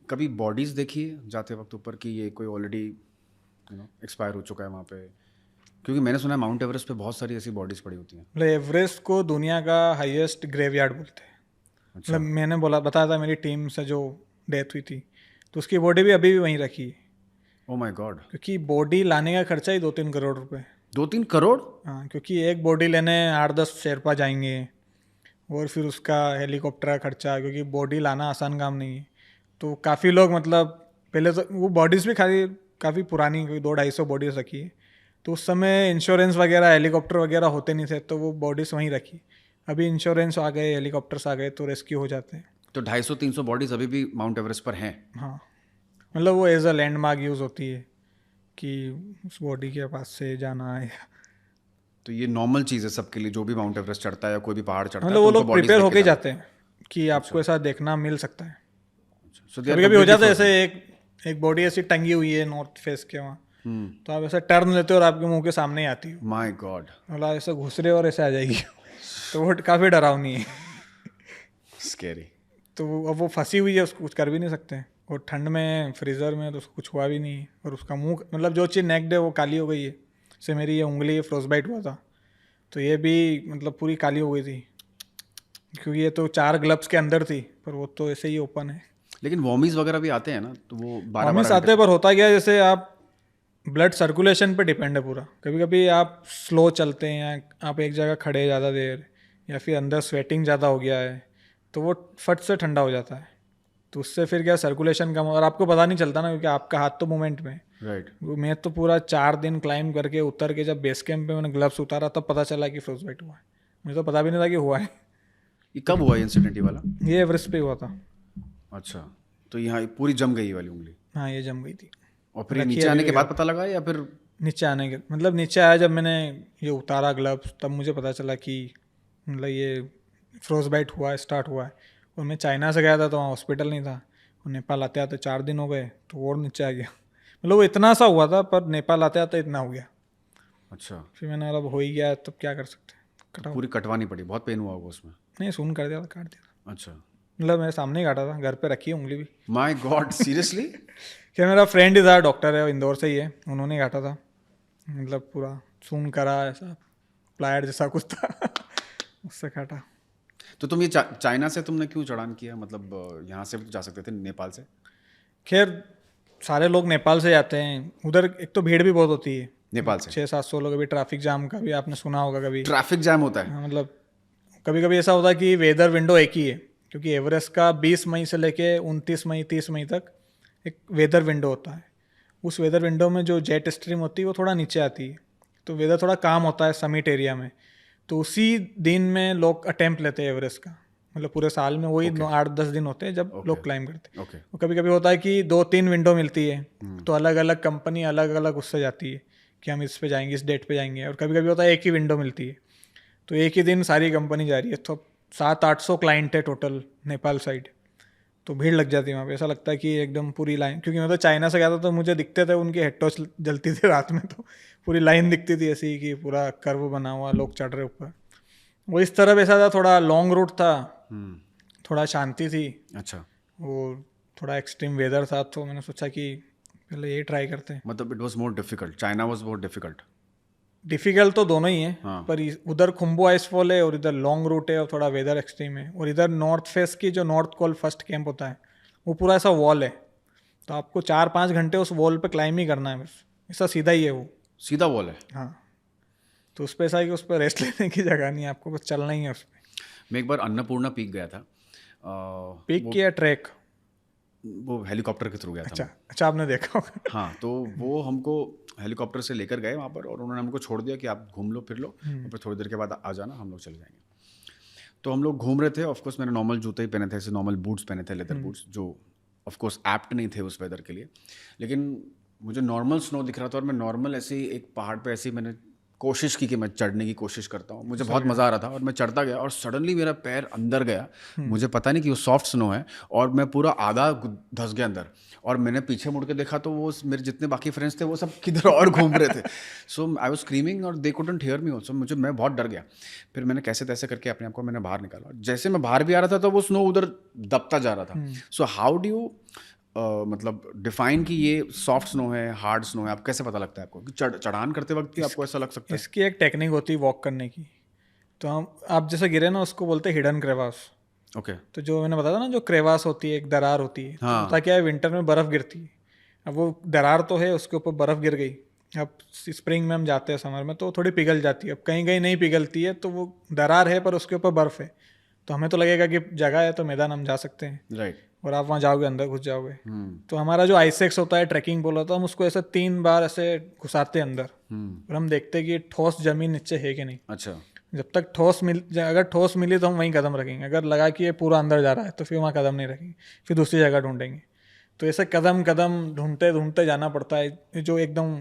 कभी बॉडीज देखी है जाते वक्त ऊपर कि ये कोई ऑलरेडी एक्सपायर हो चुका है वहाँ पे? क्योंकि मैंने सुना है माउंट एवरेस्ट पे बहुत सारी ऐसी बॉडीज पड़ी होती हैं। मतलब एवरेस्ट को दुनिया का हाईएस्ट ग्रेवयार्ड बोलते हैं। अच्छा। मतलब मैंने बताया था मेरी टीम से जो डेथ हुई थी, तो उसकी बॉडी भी अभी भी वहीं रखी है, ओ माय गॉड। क्योंकि बॉडी लाने का खर्चा ही 2-3 करोड़ रुपए। 2-3 करोड़? हाँ, क्योंकि एक बॉडी लेने 8-10 शेरपा जाएंगे, और फिर उसका हेलीकॉप्टर का खर्चा, क्योंकि बॉडी लाना आसान काम नहीं है। तो काफ़ी लोग मतलब पहले तो वो बॉडीज़ भी काफ़ी पुरानी, कोई 200-250 बॉडीज़ रखी है, तो उस समय इंश्योरेंस वगैरह हेलीकॉप्टर वगैरह होते नहीं थे, तो वो बॉडीज़ वहीं रखी। अभी इंश्योरेंस आ गए, हेलीकॉप्टर्स आ गए, तो रेस्क्यू हो जाते हैं। तो 250-300 बॉडीज अभी भी माउंट एवरेस्ट पर हैं? हाँ, मतलब वो एज अ लैंडमार्क यूज़ होती है कि उस बॉडी के पास से जाना है। तो ये नॉर्मल चीज़ है सबके लिए, जो भी माउंट एवरेस्ट चढ़ता है या कोई भी पहाड़ चढ़ता है मतलब तो वो उनको लोग बॉडीज प्रिपेयर देख होके के ही जाना। जाते हैं कि आपको ऐसा देखना मिल सकता है। सो दे आर कभी कभी हो कंप्लीटली जाता है फ्रोजन। ऐसे एक बॉडी ऐसी टंगी हुई है नॉर्थ फेस के वहाँ, तो आप ऐसा टर्न लेते हो और आपके मुंह के सामने ही आती हो, माय गॉड। मतलब ऐसे घुस रहे हो और ऐसे आ जाएगी तो वो काफ़ी डरावनी है। स्कैरी। तो अब वो फंसी हुई है, उसको कुछ कर भी नहीं सकते, और ठंड में फ्रीज़र में, तो उसको कुछ हुआ भी नहीं, और उसका मुंह मतलब जो चीज़ नेक्ड है वो काली हो गई है। जैसे मेरी ये उंगली फ्रोस्टबाइट हुआ था, तो ये भी मतलब पूरी काली हो गई थी, क्योंकि ये तो 4 ग्लव्स के अंदर थी, पर वो तो ऐसे ही ओपन है। लेकिन वॉमिस वगैरह भी आते हैं ना, तो वो 12-12 वॉमिट्स घंटे आते हैं, पर होता क्या है, जैसे आप ब्लड सर्कुलेशन पे डिपेंड है पूरा। कभी कभी आप स्लो चलते हैं, या आप एक जगह खड़े ज़्यादा देर, या फिर अंदर स्वेटिंग ज़्यादा हो गया है, तो वो फट से ठंडा हो जाता है, तो उससे फिर क्या सर्कुलेशन कम, और आपको पता नहीं चलता ना, क्योंकि आपका हाथ तो मूवमेंट में है। राइट। मैं तो पूरा 4 दिन क्लाइंब करके उतर के जब बेस कैंप पे मैंने ग्लव्स उतारा, तब पता चला कि फ्रोस्टबाइट हुआ है। मुझे तो पता भी नहीं था कि हुआ है। ये कब हुआ इंसिडेंट ये वाला? ये एवरेस्ट पे हुआ था। अच्छा, तो यहाँ पूरी जम गई ये वाली उंगली? हाँ, ये जम गई थी। और फिर ये रखी नीचे अभी आने भी के बाद घर पता लगा या फिर? नीचे आने के मतलब नीचे आया जब मैंने ये उतारा ग्लव्स, तब मुझे पता चला कि मतलब ये फ्रोस्टबाइट हुआ है, स्टार्ट हुआ है। और मैं चाइना से गया था, तो वहाँ हॉस्पिटल नहीं था, और नेपाल आते आते 4 दिन हो गए, तो और नीचे आ गया। मतलब वो इतना सा हुआ था, पर नेपाल आते आते इतना हो गया। अच्छा, फिर मैंने अब हो ही गया, तब क्या कर सकते हैं, तो कटाओ। पूरी कटवानी पड़ी, बहुत पेन हुआ होगा उसमें? नहीं, सून कर दिया था, काट दिया था। अच्छा। मतलब मेरे सामने ही काटा था, घर पे रखी है उंगली भी। My God, seriously? क्या, मेरा फ्रेंड ही था, डॉक्टर है, वो इंदौर से ही है, उन्होंने ही काटा था। मतलब पूरा सून करा, ऐसा प्लायर जैसा कुछ था उससे काटा। तो तुम ये चाइना से तुमने क्यों चढ़ान किया? मतलब यहाँ से जा सकते थे, नेपाल से? खैर, सारे लोग नेपाल से जाते हैं उधर, एक तो भीड़ भी बहुत होती है। नेपाल से? 600-700 लोग, अभी ट्रैफिक जाम का भी आपने सुना होगा कभी। ट्रैफिक जैम होता है? हाँ, मतलब कभी कभी ऐसा होता है कि वेदर विंडो एक ही है, क्योंकि एवरेस्ट का 20 मई से लेके 29 मई 30 मई तक एक वेदर विंडो होता है। उस वेदर विंडो में जो जेट स्ट्रीम होती है वो थोड़ा नीचे आती है, तो वेदर थोड़ा काम होता है समिट एरिया में, तो उसी दिन में लोग अटेम्प्ट लेते हैं एवरेस्ट का। मतलब पूरे साल में वही 8-10 दिन होते हैं जब लोग क्लाइंब करते हैं। ओके। तो कभी कभी होता है कि 2-3 विंडो मिलती है, तो अलग अलग कंपनी अलग अलग उससे जाती है कि हम इस पे जाएंगे, इस डेट पे जाएंगे। और कभी कभी होता है एक ही विंडो मिलती है, तो एक ही दिन सारी कंपनी जा रही है, तो 700-800 क्लाइंट है टोटल नेपाल साइड, तो भीड़ लग जाती है वहाँ पे। ऐसा लगता है कि एकदम पूरी लाइन, क्योंकि मैं तो चाइना से गया था, तो मुझे दिखते थे उनके हेड टॉर्च जलती थी रात में, तो पूरी लाइन दिखती थी ऐसी कि पूरा कर्व बना हुआ, लोग चढ़ रहे ऊपर। वो इस तरफ ऐसा था, थोड़ा लॉन्ग रूट था, थोड़ा शांति थी, अच्छा, और थोड़ा एक्सट्रीम वेदर था, तो मैंने सोचा कि पहले ये ट्राई करते हैं। मतलब it was more difficult, China was more difficult? Difficult तो दोनों ही है, हाँ। पर उधर खुम्बू आइसफॉल है, और इधर लॉन्ग रूट है, और थोड़ा वेदर एक्सट्रीम है। और इधर नॉर्थ फेस की जो नॉर्थ कोल फर्स्ट कैंप होता है, वो पूरा ऐसा वॉल है, तो आपको 4-5 घंटे उस वॉल पे क्लाइंब ही करना है बस, ऐसा सीधा ही है वो। सीधा वॉल है? हाँ, तो उस पर ऐसा है कि उस पर रेस्ट लेने की जगह नहीं है, आपको बस चलना ही है उस पर। मैं एक बार अन्नपूर्णा पीक गया था। पीक किया ट्रैक? वो हेलीकॉप्टर के थ्रू गया था अच्छा मैं। अच्छा, आपने देखा होगा। हाँ, तो वो हमको हेलीकॉप्टर से लेकर गए वहाँ पर, और उन्होंने हमको छोड़ दिया कि आप घूम लो फिर लो, और फिर थोड़ी देर के बाद आ जाना, हम लोग चले जाएंगे। तो हम लोग घूम रहे थे, ऑफकोर्स मैंने नॉर्मल जूते ही पहने थे, ऐसे नॉर्मल बूट्स पहने थे, लेदर बूट्स जो ऑफ कोर्स एप्ट नहीं थे उस वेदर के लिए, लेकिन मुझे नॉर्मल स्नो दिख रहा था और मैं नॉर्मल ऐसे ही एक पहाड़ पे ऐसे ही मैंने कोशिश की कि मैं चढ़ने की कोशिश करता हूँ, मुझे बहुत मज़ा आ रहा था और मैं चढ़ता गया और सडनली मेरा पैर अंदर गया, मुझे पता नहीं कि वो सॉफ्ट स्नो है और मैं पूरा आधा धंस गया अंदर और मैंने पीछे मुड़ के देखा तो वो मेरे जितने बाकी फ्रेंड्स थे वो सब किधर और घूम रहे थे। सो आई वाज स्क्रीमिंग और they couldn't hear me also, मैं बहुत डर गया। फिर मैंने कैसे तैसे करके अपने आप को मैंने बाहर निकाला, जैसे मैं बाहर भी आ रहा था तो वो स्नो उधर दबता जा रहा था। सो हाउ डू यू मतलब डिफाइन कि ये सॉफ्ट स्नो है, हार्ड स्नो है, आप कैसे पता लगता है आपको कि चढ़ान करते वक्त भी आपको ऐसा लग सकता है? इसकी एक टेक्निक होती है वॉक करने की। तो हम आप जैसे गिरे ना उसको बोलते हैं हिडन क्रेवास। ओके। तो जो मैंने बताया ना जो क्रेवास होती है एक दरार होती है, तो हाँ। होता क्या है विंटर में बर्फ़ गिरती है। अब वो दरार तो है उसके ऊपर बर्फ़ गिर गई। अब स्प्रिंग में हम जाते हैं समर में तो थोड़ी पिघल जाती है, अब कहीं कहीं नहीं पिघलती है तो वो दरार है पर उसके ऊपर बर्फ़ है, तो हमें तो लगेगा कि जगह है तो मैदान हम जा सकते हैं, राइट। और आप वहाँ जाओगे अंदर घुस जाओगे। तो हमारा जो आइसेक्स होता है ट्रैकिंग पोल होता है, हम उसको ऐसे 3 बार ऐसे घुसाते हैं अंदर और हम देखते हैं कि ठोस जमीन नीचे है कि नहीं। अच्छा। जब तक अगर ठोस मिली तो हम वहीं कदम रखेंगे, अगर लगा कि ये पूरा अंदर जा रहा है तो फिर वहाँ कदम नहीं रखेंगे, फिर दूसरी जगह ढूंढेंगे। तो ऐसे कदम कदम ढूंढते ढूंढते जाना पड़ता है। ये जो एकदम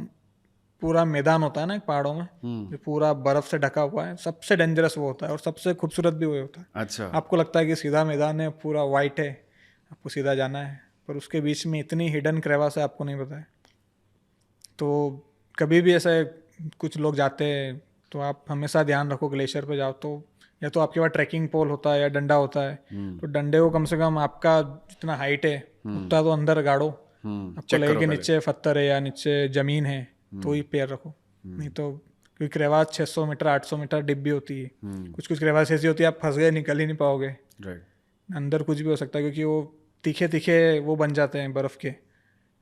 पूरा मैदान होता है ना पहाड़ों में, जो पूरा बर्फ से ढका हुआ है, सबसे डेंजरस वो होता है और सबसे खूबसूरत भी वो होता है। अच्छा। आपको लगता है कि सीधा मैदान है, पूरा वाइट है, आपको सीधा जाना है, पर उसके बीच में इतनी हिडन क्रेवास है आपको नहीं पता है। तो कभी भी ऐसे कुछ लोग जाते हैं तो आप हमेशा ध्यान रखो, ग्लेशियर पे जाओ तो या तो आपके पास ट्रैकिंग पोल होता है या डंडा होता है, तो डंडे को कम से कम आपका जितना हाइट है उतना तो अंदर गाड़ो। आपको चेक लगे करो कि पहले। नीचे पत्थर है या नीचे ज़मीन है तो ही पैर रखो, नहीं तो क्योंकि क्रेवास 600 मीटर 800 मीटर डिप भी होती है। कुछ कुछ क्रेवास ऐसी होती है आप फंस गए निकल ही नहीं पाओगे, राइट। अंदर कुछ भी हो सकता है क्योंकि वो तीखे तीखे वो बन जाते हैं बर्फ़ के,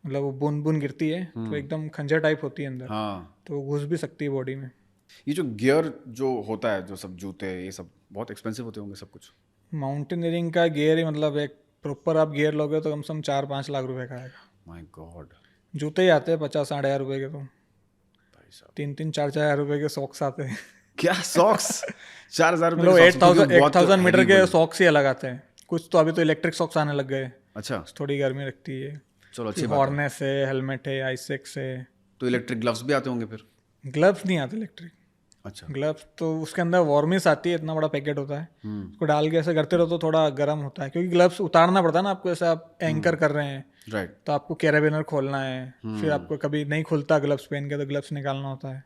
मतलब वो बूंद बूंद गिरती है तो एकदम खंजर टाइप होती है अंदर, हाँ। तो वो घुस भी सकती है बॉडी में। ये जो गियर जो होता है, जो सब जूते ये सब बहुत एक्सपेंसिव होते होंगे सब कुछ? माउंटेनियरिंग का गियर ही मतलब एक प्रॉपर आप गियर लोगे तो कम से कम 4-5 लाख रुपए का आएगा। My God. जूते ही आते हैं 50-60 हज़ार रुपए के, तो भाई साहब। 3-4 हज़ार रुपए के सॉक्स आते हैं। क्या सॉक्स? 4,000 रुपए मतलब के socks, क्योंकि 8,000 मीटर heavy के build। सॉक्स ही अलग आते हैं। कुछ तो अभी तो इलेक्ट्रिक सॉक्स आने लग गए, अच्छा। थोड़ी गर्मी लगती है। चलो अच्छी बात है। हॉर्नेस है, हेलमेट है, आइसेक्स है। तो इलेक्ट्रिक ग्लव्स भी आते होंगे फिर? ग्लव्स नहीं आते इलेक्ट्रिक। अच्छा। ग्लव्स तो उसके अंदर वार्मिस आती है, इतना बड़ा पैकेट होता है, उसको डाल के ऐसे करते रहो तो थोड़ा गर्म होता है, क्योंकि ग्लव्स उतारना पड़ता है ना आपको, ऐसे आप एंकर कर रहे हैं राइट। तो आपको कैराबिनर खोलना है, फिर आपको कभी नहीं खुलता ग्लव्स पहन के तो ग्लव्स निकालना होता है।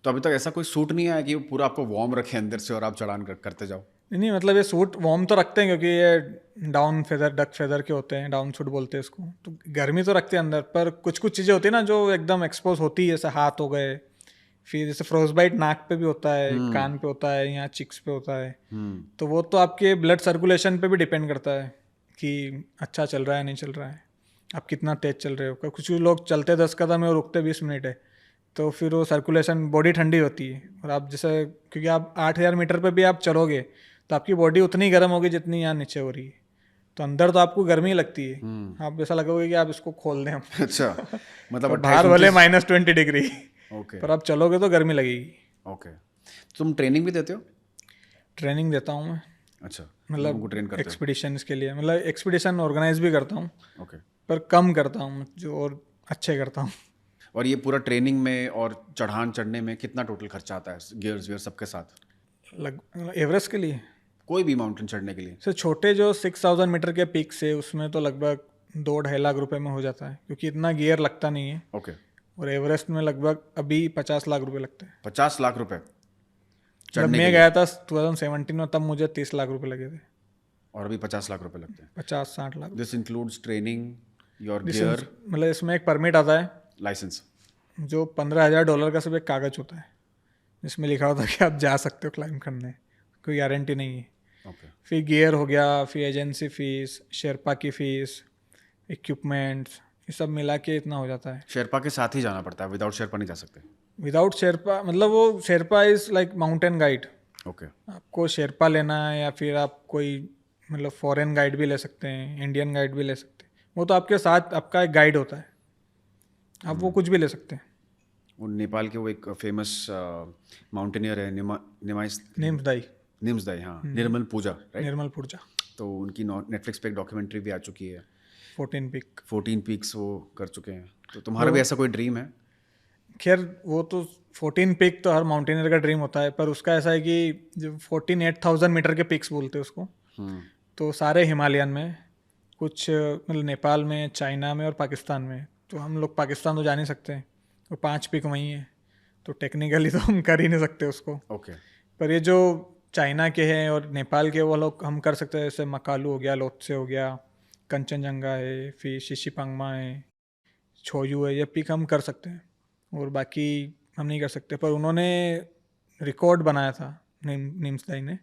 तो अभी तक ऐसा कोई सूट नहीं आया कि वो पूरा आपको वार्म रखे अंदर से और आप चढ़ान करते जाओ? नहीं मतलब ये सूट वार्म तो रखते हैं क्योंकि ये डाउन फेदर डक फेदर के होते हैं, डाउन सूट बोलते हैं इसको, तो गर्मी तो रखते हैं अंदर, पर कुछ कुछ चीज़ें होती है ना जो एकदम एक्सपोज होती है, जैसे हाथ हो गए, फिर जैसे फ्रोज बाइट नाक पे भी होता है, कान पे होता है, यहाँ चिक्स पे होता है, तो वो तो आपके ब्लड सर्कुलेशन पे भी डिपेंड करता है कि अच्छा चल रहा है नहीं चल रहा है, आप कितना तेज चल रहे हो। कुछ लोग चलते 10 कदम है और रुकते 20 मिनट है, तो फिर वो सर्कुलेशन बॉडी ठंडी होती है, और आप जैसे क्योंकि आप 8,000 मीटर पे भी आप चलोगे तो आपकी बॉडी उतनी गर्म होगी जितनी यहाँ नीचे हो रही है, तो अंदर तो आपको गर्मी लगती है, आप ऐसा लगोगे कि आप इसको खोल दें हम। अच्छा। मतलब तो बाहर भले -20 डिग्री, ओके। पर आप चलोगे तो गर्मी लगेगी। ओके। तुम ट्रेनिंग भी देते हो? ट्रेनिंग देता हूँ मैं, अच्छा, लोगों को ट्रेन मतलब करते एक्सपीडिशंस के लिए, मतलब एक्सपीडिशन ऑर्गेनाइज भी करता हूँ, हो? ओके। पर कम करता हूँ जो, और अच्छे करता हूँ। और ये पूरा ट्रेनिंग में और चढ़ान चढ़ने में कितना टोटल खर्चा आता है, गियर्स वियर सबके साथ? एवरेस्ट के लिए कोई भी माउंटेन चढ़ने के लिए? सर छोटे जो 6,000 मीटर के पीक से, उसमें तो लगभग 2-2.5 लाख रुपए में हो जाता है, क्योंकि इतना गियर लगता नहीं है। ओके। और एवरेस्ट में लगभग अभी 50 लाख रुपए लगते हैं। 50 लाख रुपए जब चढ़ने के मैं लिए? गया था 2017 में, तब मुझे 30 लाख रुपए लगे थे। और अभी 50 लाख रुपए लगते हैं? 50-60 lakh. This includes training, your gear, मतलब इसमें एक परमिट आता है लाइसेंस? जो $15,000 का सिर्फ एक कागज होता है, जिसमें लिखा होता है कि आप जा सकते हो क्लाइंब करने, कोई गारंटी नहीं है। ओके। फिर गियर हो गया, फिर एजेंसी फीस, शेरपा की फीस, इक्विपमेंट्स, ये सब मिला के इतना हो जाता है। शेरपा के साथ ही जाना पड़ता है, विदाउट शेरपा नहीं जा सकते? विदाउट शेरपा मतलब वो Sherpa is like mountain guide. Okay. आपको शेरपा लेना है या फिर आप कोई मतलब फॉरेन गाइड भी ले सकते हैं, इंडियन गाइड भी ले सकते हैं, वो तो आपके साथ आपका एक गाइड होता है, आप वो कुछ भी ले सकते हैं। वो नेपाल के वो एक फेमस माउंटेनियर है, निम्सदाई, निम्सदाई, हाँ, निर्मल पूजा, राइट? निर्मल पूजा। तो उनकी नेटफ्लिक्स पे एक डॉक्यूमेंट्री भी आ चुकी है। 14 पिक। 14 पीक्स वो कर चुके हैं, तो तुम्हारा भी ऐसा कोई ड्रीम है? खैर वो तो 14 पिक तो हर माउंटेनियर का ड्रीम होता है, पर उसका ऐसा है कि जो 8,000 मीटर के पिक्स बोलते हैं उसको, हम्म। तो सारे हिमालयन में, कुछ मतलब नेपाल में, चाइना में और पाकिस्तान में। तो हम लोग पाकिस्तान तो जा नहीं सकते, और 5 पिक वहीं है, तो टेक्निकली तो हम कर ही नहीं सकते उसको। ओके। पर ये जो चाइना के हैं और नेपाल के, वो लोग हम कर सकते हैं। जैसे मकालू हो गया, लोत्से हो गया, कंचनजंगा है, फिर शिशिपांगमा है, छोयू है, ये पिक हम कर सकते हैं। और बाकी हम नहीं कर सकते। पर उन्होंने रिकॉर्ड बनाया था निम्सदाई ने,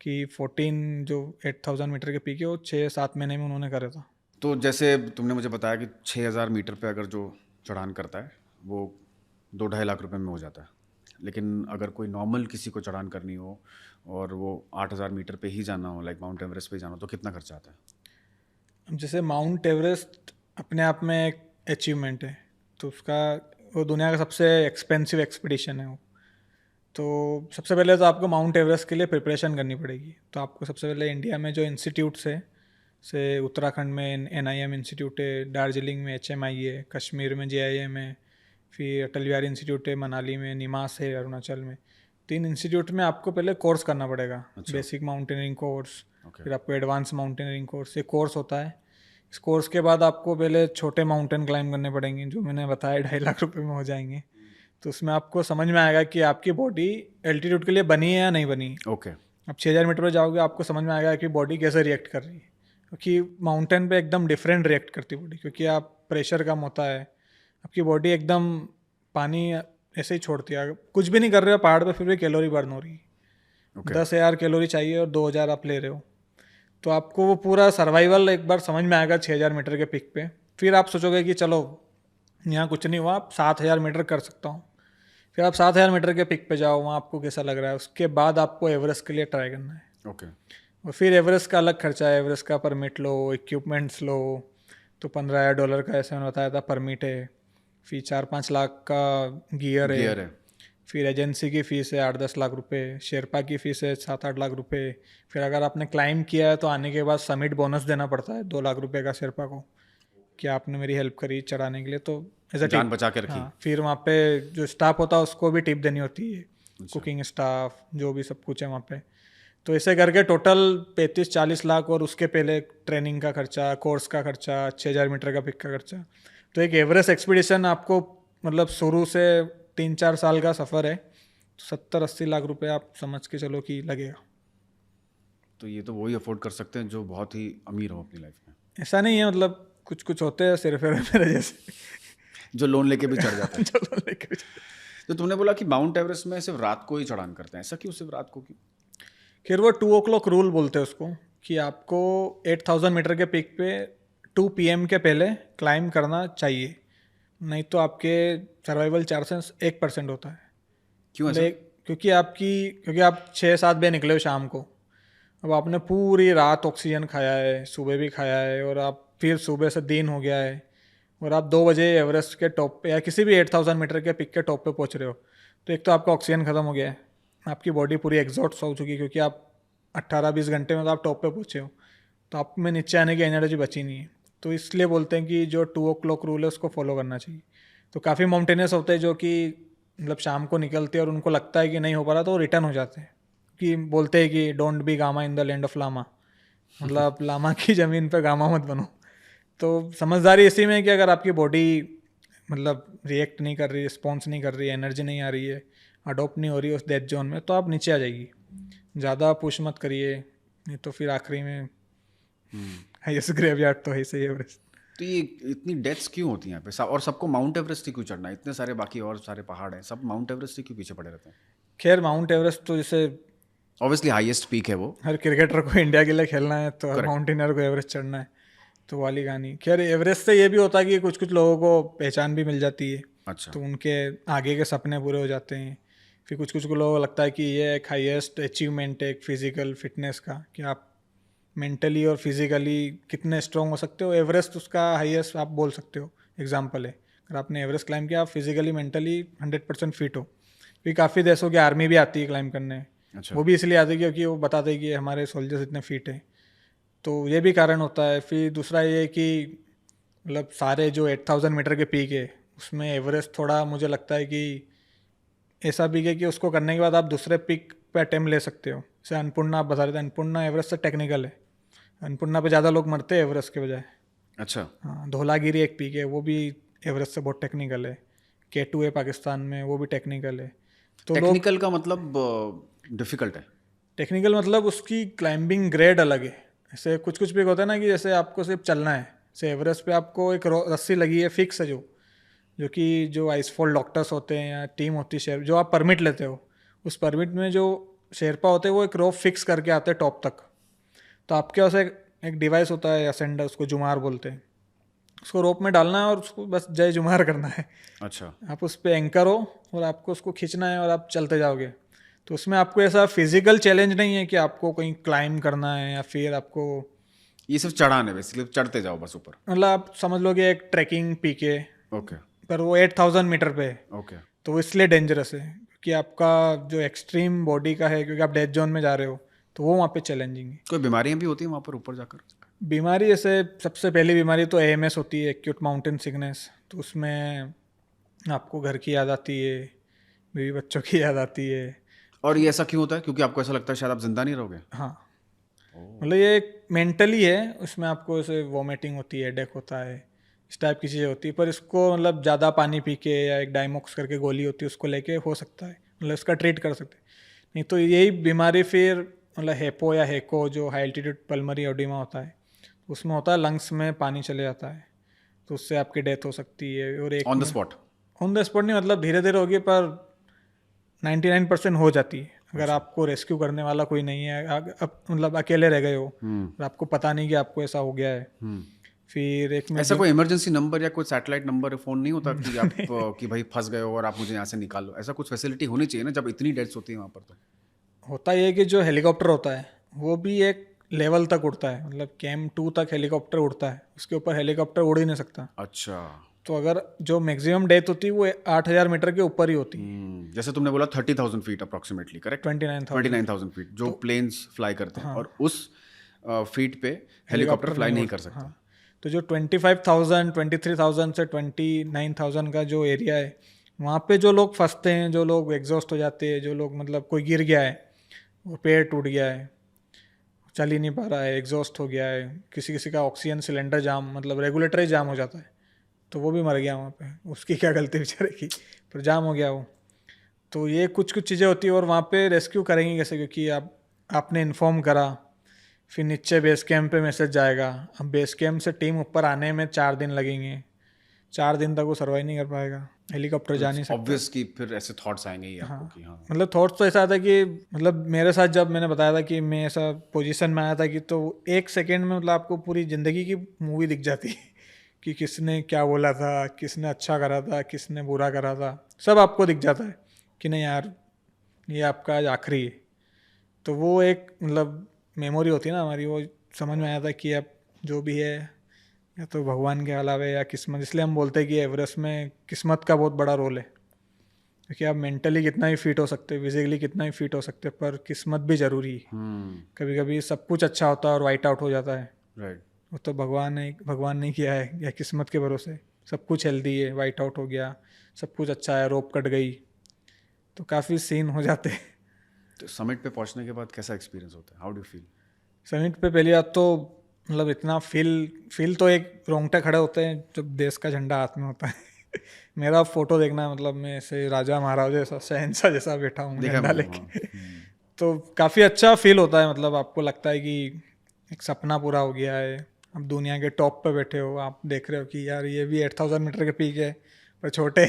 कि 14 जो 8,000 मीटर के पीक है वो 6-7 महीने में उन्होंने करा था। तो जैसे तुमने मुझे बताया कि 6,000 मीटर पे अगर जो चढ़ान करता है वो 2-2.5 लाख रुपए में हो जाता है, लेकिन अगर कोई नॉर्मल किसी को चढ़ान करनी हो और वो 8,000 मीटर पे ही जाना हो, लाइक माउंट एवरेस्ट पे ही जाना हो, तो कितना खर्चा आता है? अब जैसे माउंट एवरेस्ट अपने आप में एक अचीवमेंट है, तो उसका, वो दुनिया का सबसे एक्सपेंसिव एक्सपीडिशन है वो। तो सबसे पहले तो आपको माउंट एवरेस्ट के लिए प्रिपरेशन करनी पड़ेगी। तो आपको सबसे पहले इंडिया में जो इंस्टीट्यूट्स है, से उत्तराखंड में NIM इंस्टीट्यूट है, दार्जिलिंग में HMI है, कश्मीर में JIM है, फिर अटल बिहारी इंस्टीट्यूट है मनाली में, निमास है अरुणाचल में। 3 इंस्टीट्यूट में आपको पहले कोर्स करना पड़ेगा। अच्छा। Basic mountaineering course, okay. फिर आपको एडवांस माउंटेनियरिंग कोर्स, ये कोर्स होता है। इस कोर्स के बाद आपको पहले छोटे माउंटेन क्लाइंब करने पड़ेंगे, जो मैंने बताया 2.5 लाख रुपए में हो जाएंगे। तो उसमें आपको समझ में आएगा कि आपकी बॉडी एल्टीट्यूड के लिए बनी है या नहीं बनी। ओके। आप 6,000 मीटर पर जाओगे, आपको समझ में आएगा कि बॉडी कैसे रिएक्ट कर रही है, क्योंकि माउंटेन पे एकदम डिफरेंट रिएक्ट करती है बॉडी, क्योंकि आप प्रेशर कम होता है, आपकी बॉडी एकदम पानी ऐसे ही छोड़ती है। कुछ भी नहीं कर रहे हो पहाड़ पे, फिर भी कैलोरी बर्न हो रही है। ओके। 10,000 कैलोरी चाहिए और 2,000 आप ले रहे हो, तो आपको वो पूरा सर्वाइवल एक बार समझ में आएगा 6,000 मीटर के पिक पे। फिर आप सोचोगे कि चलो यहाँ कुछ नहीं हुआ, आप 7,000 मीटर कर सकता हूँ। फिर आप 7,000 मीटर के पिक पे जाओ, वहाँ आपको कैसा लग रहा है, उसके बाद आपको एवरेस्ट के लिए ट्राई करना है। ओके। और फिर एवरेस्ट का अलग खर्चा है, एवरेस्ट का परमिट लो, इक्विपमेंट्स लो, तो $15,000 का, ऐसे मैंने बताया था, परमिट है। फिर 4-5 लाख का गियर गियर है। है। फिर एजेंसी की फ़ीस है 8-10 लाख रुपए, शेरपा की फ़ीस है 7-8 लाख रुपए। फिर अगर आपने क्लाइंब किया है तो आने के बाद समिट बोनस देना पड़ता है 2 लाख रुपए का शेरपा को, कि आपने मेरी हेल्प करी चढ़ाने के लिए, तो एज अ जान टिप। बचा के रखी। हाँ, फिर वहाँ पे जो स्टाफ होता है उसको भी टिप देनी होती है, अच्छा। कुकिंग स्टाफ, जो भी सब कुछ है वहाँ पे। तो ऐसे करके टोटल 35-40 लाख, और उसके पहले ट्रेनिंग का खर्चा, कोर्स का खर्चा, 6,000 मीटर का पिक का खर्चा। तो एक एवरेस्ट एक्सपीडिशन आपको, मतलब शुरू से 3-4 साल का सफ़र है, तो 70-80 लाख रुपए आप समझ के चलो कि लगेगा। तो ये तो वही अफोर्ड कर सकते हैं जो बहुत ही अमीर हो अपनी लाइफ में, ऐसा नहीं है, मतलब कुछ कुछ होते हैं सिर्फ मेरे जैसे जो लोन लेके भी चढ़ जाते हैं। चलो लेके तो तुमने बोला कि माउंट एवरेस्ट में सिर्फ रात को ही चढ़ान करते हैं, ऐसा क्यों सिर्फ रात को क्यों? फिर वो 2 o'clock रूल बोलते हैं उसको, कि आपको 8,000 मीटर के पिक पे 2 PM के पहले क्लाइम करना चाहिए, नहीं तो आपके सर्वाइवल चांसेस 1% होता है। क्यों ऐसा? क्योंकि आप 6-7 बजे निकले हो शाम को, अब आपने पूरी रात ऑक्सीजन खाया है, सुबह भी खाया है, और आप फिर सुबह से दिन हो गया है, और आप 2 बजे एवरेस्ट के टॉप पे या किसी भी 8,000 मीटर के पिक के टॉप पे पहुंच रहे हो, तो एक तो आपका ऑक्सीजन ख़त्म हो गया है, आपकी बॉडी पूरी एग्जॉस्ट हो चुकी है, क्योंकि आप 18-20 घंटे में तो आप टॉप पे पहुंचे हो, तो आप में नीचे आने की एनर्जी बची नहीं है। तो इसलिए बोलते हैं कि जो 2 o'clock रूल है उसको फॉलो करना चाहिए। तो काफ़ी माउंटेनियर्स होते हैं जो कि मतलब शाम को निकलते हैं और उनको लगता है कि नहीं हो पा रहा, तो वो रिटर्न हो जाते हैं, कि बोलते हैं कि don't be gama in the land of lama, मतलब लामा की ज़मीन पे गामा मत बनो। तो समझदारी इसी में है कि अगर आपकी बॉडी मतलब रिएक्ट नहीं कर रही, रिस्पॉन्स नहीं कर रही है, एनर्जी नहीं आ रही है, अडोप्ट नहीं हो रही है उस डेथ जोन में, तो आप नीचे आ जाइए। ज़्यादा पुश मत करिए, नहीं तो फिर आखिरी में हाईएस्ट ग्रेवयार्ड तो है ही सही एवरेस्ट। तो ये इतनी डेथ्स क्यों होती हैं यहाँ पे और सबको माउंट एवरेस्ट ही क्यों चढ़ना है? इतने सारे बाकी और सारे पहाड़ हैं, सब माउंट एवरेस्ट ही क्यों पीछे पड़े रहते हैं? खैर माउंट एवरेस्ट तो जैसे ऑब्वियसली हाईएस्ट पीक है वो। हर क्रिकेटर को इंडिया के लिए खेलना है, तो हर Correct. माउंटेनियर को एवरेस्ट चढ़ना है, तो वाली कहानी। खैर एवरेस्ट से ये भी होता है कि कुछ कुछ लोगों को पहचान भी मिल जाती है, अच्छा। तो उनके आगे के सपने पूरे हो जाते हैं। फिर कुछ कुछ लोगों को लगता है कि ये एक हाईएस्ट अचीवमेंट है एक फिजिकल फिटनेस का, कि आप मेंटली और फिजिकली कितने स्ट्रॉन्ग हो सकते हो, एवरेस्ट उसका हाईएस्ट आप बोल सकते हो एग्जाम्पल है। अगर आपने एवरेस्ट क्लाइम किया, आप फिजिकली मेंटली 100% फिट हो। फिर काफ़ी देशों की आर्मी भी आती है क्लाइम करने, अच्छा। वो भी इसलिए आती है क्योंकि वो बताते हैं कि हमारे सोल्जर्स इतने फिट हैं। तो ये भी कारण होता है। फिर दूसरा ये कि मतलब सारे जो 8000 मीटर के पीक है उसमें एवरेस्ट थोड़ा मुझे लगता है कि ऐसा पीक है कि उसको करने के बाद आप दूसरे पीक पे अटेम्प्ट ले सकते हो। जैसे अन्नपूर्णा आप बता रहे थे, अन्नपूर्णा एवरेस्ट से टेक्निकल है। अन्नपूर्णा पे ज़्यादा लोग मरते हैं एवरेस्ट के बजाय। अच्छा। हाँ, धौलागिरी एक पीक है, वो भी एवरेस्ट से बहुत टेक्निकल है। K2 है पाकिस्तान में, वो भी टेक्निकल है। तो लोग टेक्निकल का मतलब डिफिकल्ट है। टेक्निकल मतलब उसकी क्लाइंबिंग ग्रेड अलग है। ऐसे कुछ कुछ पीक होता है ना कि जैसे आपको सिर्फ चलना है, जैसे एवरेस्ट पे आपको एक रस्सी लगी है फिक्स है, जो कि जो आइसफॉल डॉक्टर्स होते हैं या टीम होती है शेर, जो आप परमिट लेते हो, उस परमिट में जो शेरपा होते हैं वो एक रोप फिक्स करके आते हैं टॉप तक। तो आपके पास एक डिवाइस होता है असेंडर, उसको जुमार बोलते हैं। उसको रोप में डालना है और उसको बस जय जुमार करना है। अच्छा। आप उस पर एंकर हो और आपको उसको खींचना है और आप चलते जाओगे। तो उसमें आपको ऐसा फिजिकल चैलेंज नहीं है कि आपको कहीं क्लाइम करना है या फिर आपको, ये सिर्फ चढ़ाने, बेसिकली चढ़ते जाओ बस ऊपर। मतलब आप समझ लोगे एक ट्रैकिंग पीके, ओके। पर वो 8000 मीटर पे है। ओके। तो वो इसलिए डेंजरस है क्योंकि आपका जो एक्सट्रीम बॉडी का है, क्योंकि आप डेथ जोन में जा रहे हो, तो वो वहाँ पे चैलेंजिंग है। कोई बीमारियां भी होती हैं वहाँ पर ऊपर जाकर? बीमारी जैसे सबसे पहली बीमारी तो AMS होती है, एक्यूट माउंटेन सिकनेस। तो उसमें आपको घर की याद आती है, बीवी बच्चों की याद आती है। और ये ऐसा क्यों होता है? क्योंकि आपको ऐसा लगता है शायद आप जिंदा नहीं रहोगे? हाँ, मतलब ये एक मेंटली है, उसमें आपको ऐसे वॉमिटिंग होती है, हेडेक होता है, इस टाइप की चीज़ें होती है। पर इसको मतलब ज़्यादा पानी पी के या एक डाइमॉक्स करके गोली होती है उसको लेके हो सकता है, मतलब इसका ट्रीट कर सकते हैं। नहीं तो यही बीमारी फिर मतलब हेपो या हेको, जो हाई एल्टीट्यूड पल्मरी एडिमा होता है, उसमें होता है लंग्स में पानी चले जाता है, तो उससे आपकी डेथ हो सकती है। और एक ऑन द में स्पॉट? ऑन द स्पॉट नहीं, मतलब धीरे धीरे होगी, पर 99% हो जाती है अगर आपको रेस्क्यू करने वाला कोई नहीं है। मतलब अकेले रह गए हो और आपको पता नहीं कि आपको ऐसा हो गया है। फिर एक में ऐसा कोई इमरजेंसी नंबर या कोई सैटेलाइट नंबर फोन नहीं होता कि आप कि भाई फंस गए हो और आप मुझे यहाँ से निकाल लो? ऐसा कुछ फैसिलिटी होनी चाहिए ना जब इतनी डेथ्स होती है वहाँ पर तो। होता ये है कि जो हेलीकॉप्टर होता है वो भी एक लेवल तक उड़ता है, मतलब KM2 तक हेलीकॉप्टर उड़ता है, उसके ऊपर हेलीकॉप्टर उड़ ही नहीं सकता। अच्छा। तो अगर जो मैक्सिमम डेथ होती है वो 8000 मीटर के ऊपर ही होती है। जैसे तुमने बोला 30,000 फीट अप्रोक्सीमेटली, करेक्ट? 29,000। 29,000 फीट जो प्लेन्स फ्लाई करते हैं, और उस फीट पे हेलीकॉप्टर फ्लाई नहीं कर सकता। हाँ, तो जो 25,000 23,000 से 29,000 का जो एरिया है, वहाँ पे जो लोग फंसते हैं, जो लोग एग्जॉस्ट हो जाते हैं, जो लोग मतलब कोई गिर गया है, वो पैर टूट गया है, चल ही नहीं पा रहा है, एग्जॉस्ट हो गया है, किसी किसी का ऑक्सीजन सिलेंडर जाम, मतलब रेगुलेटर ही जाम हो जाता है, तो वो भी मर गया वहाँ पे। उसकी क्या गलती बेचारे की, पर जाम हो गया वो। तो ये कुछ कुछ चीज़ें होती है। और वहाँ पे रेस्क्यू करेंगे कैसे, क्योंकि आपने इन्फॉर्म करा, फिर नीचे बेस कैंप पे मैसेज जाएगा। अब बेस कैंप से टीम ऊपर आने में 4 दिन लगेंगे, 4 दिन तक वो सर्वाइव नहीं कर पाएगा, हेलीकॉप्टर जा नहीं सकता। ऑब्वियस कि फिर ऐसे थॉट्स आएंगे ही आपको हाँ, कि हाँ। मतलब थॉट्स तो ऐसा था कि मतलब मेरे साथ जब मैंने बताया था कि मैं ऐसा पोजीशन में आया था कि, तो 1 सेकेंड में मतलब आपको पूरी ज़िंदगी की मूवी दिख जाती है कि किसने क्या बोला था, किसने अच्छा करा था, किसने बुरा करा था, सब आपको दिख जाता है कि नहीं यार ये आपका आज आखिरी है। तो वो एक मतलब मेमोरी होती है ना हमारी, वो समझ में आया था कि अब जो भी है या तो भगवान के अलावा या किस्मत। इसलिए हम बोलते हैं कि एवरेस्ट में किस्मत का बहुत बड़ा रोल है, क्योंकि आप मेंटली कितना ही फिट हो सकते हैं, फिजिकली कितना ही फिट हो सकते हैं, पर किस्मत भी ज़रूरी है। कभी कभी सब कुछ अच्छा होता है और वाइट आउट हो जाता है, राइट। वो तो भगवान ने किया है या किस्मत के भरोसे। सब कुछ हेल्दी है, वाइट आउट हो गया, सब कुछ अच्छा है, रोप कट गई, तो काफ़ी सीन हो जाते हैं। तो समिट पे पहुंचने के बाद कैसा एक्सपीरियंस होता है? How do feel? समिट पे पहली बात तो मतलब इतना फील तो एक रोंगटे खड़े होते हैं जब देश का झंडा हाथ में होता है। मेरा फोटो देखना, मतलब मैं ऐसे राजा महाराजा जैसा, शहंशाह जैसा बैठा हूँ देखा झंडा मैंने लेके। तो काफ़ी अच्छा फील होता है, मतलब आपको लगता है कि एक सपना पूरा हो गया है। आप दुनिया के टॉप पे बैठे हो, आप देख रहे हो कि यार ये भी 8000 मीटर के पीक है, पर छोटे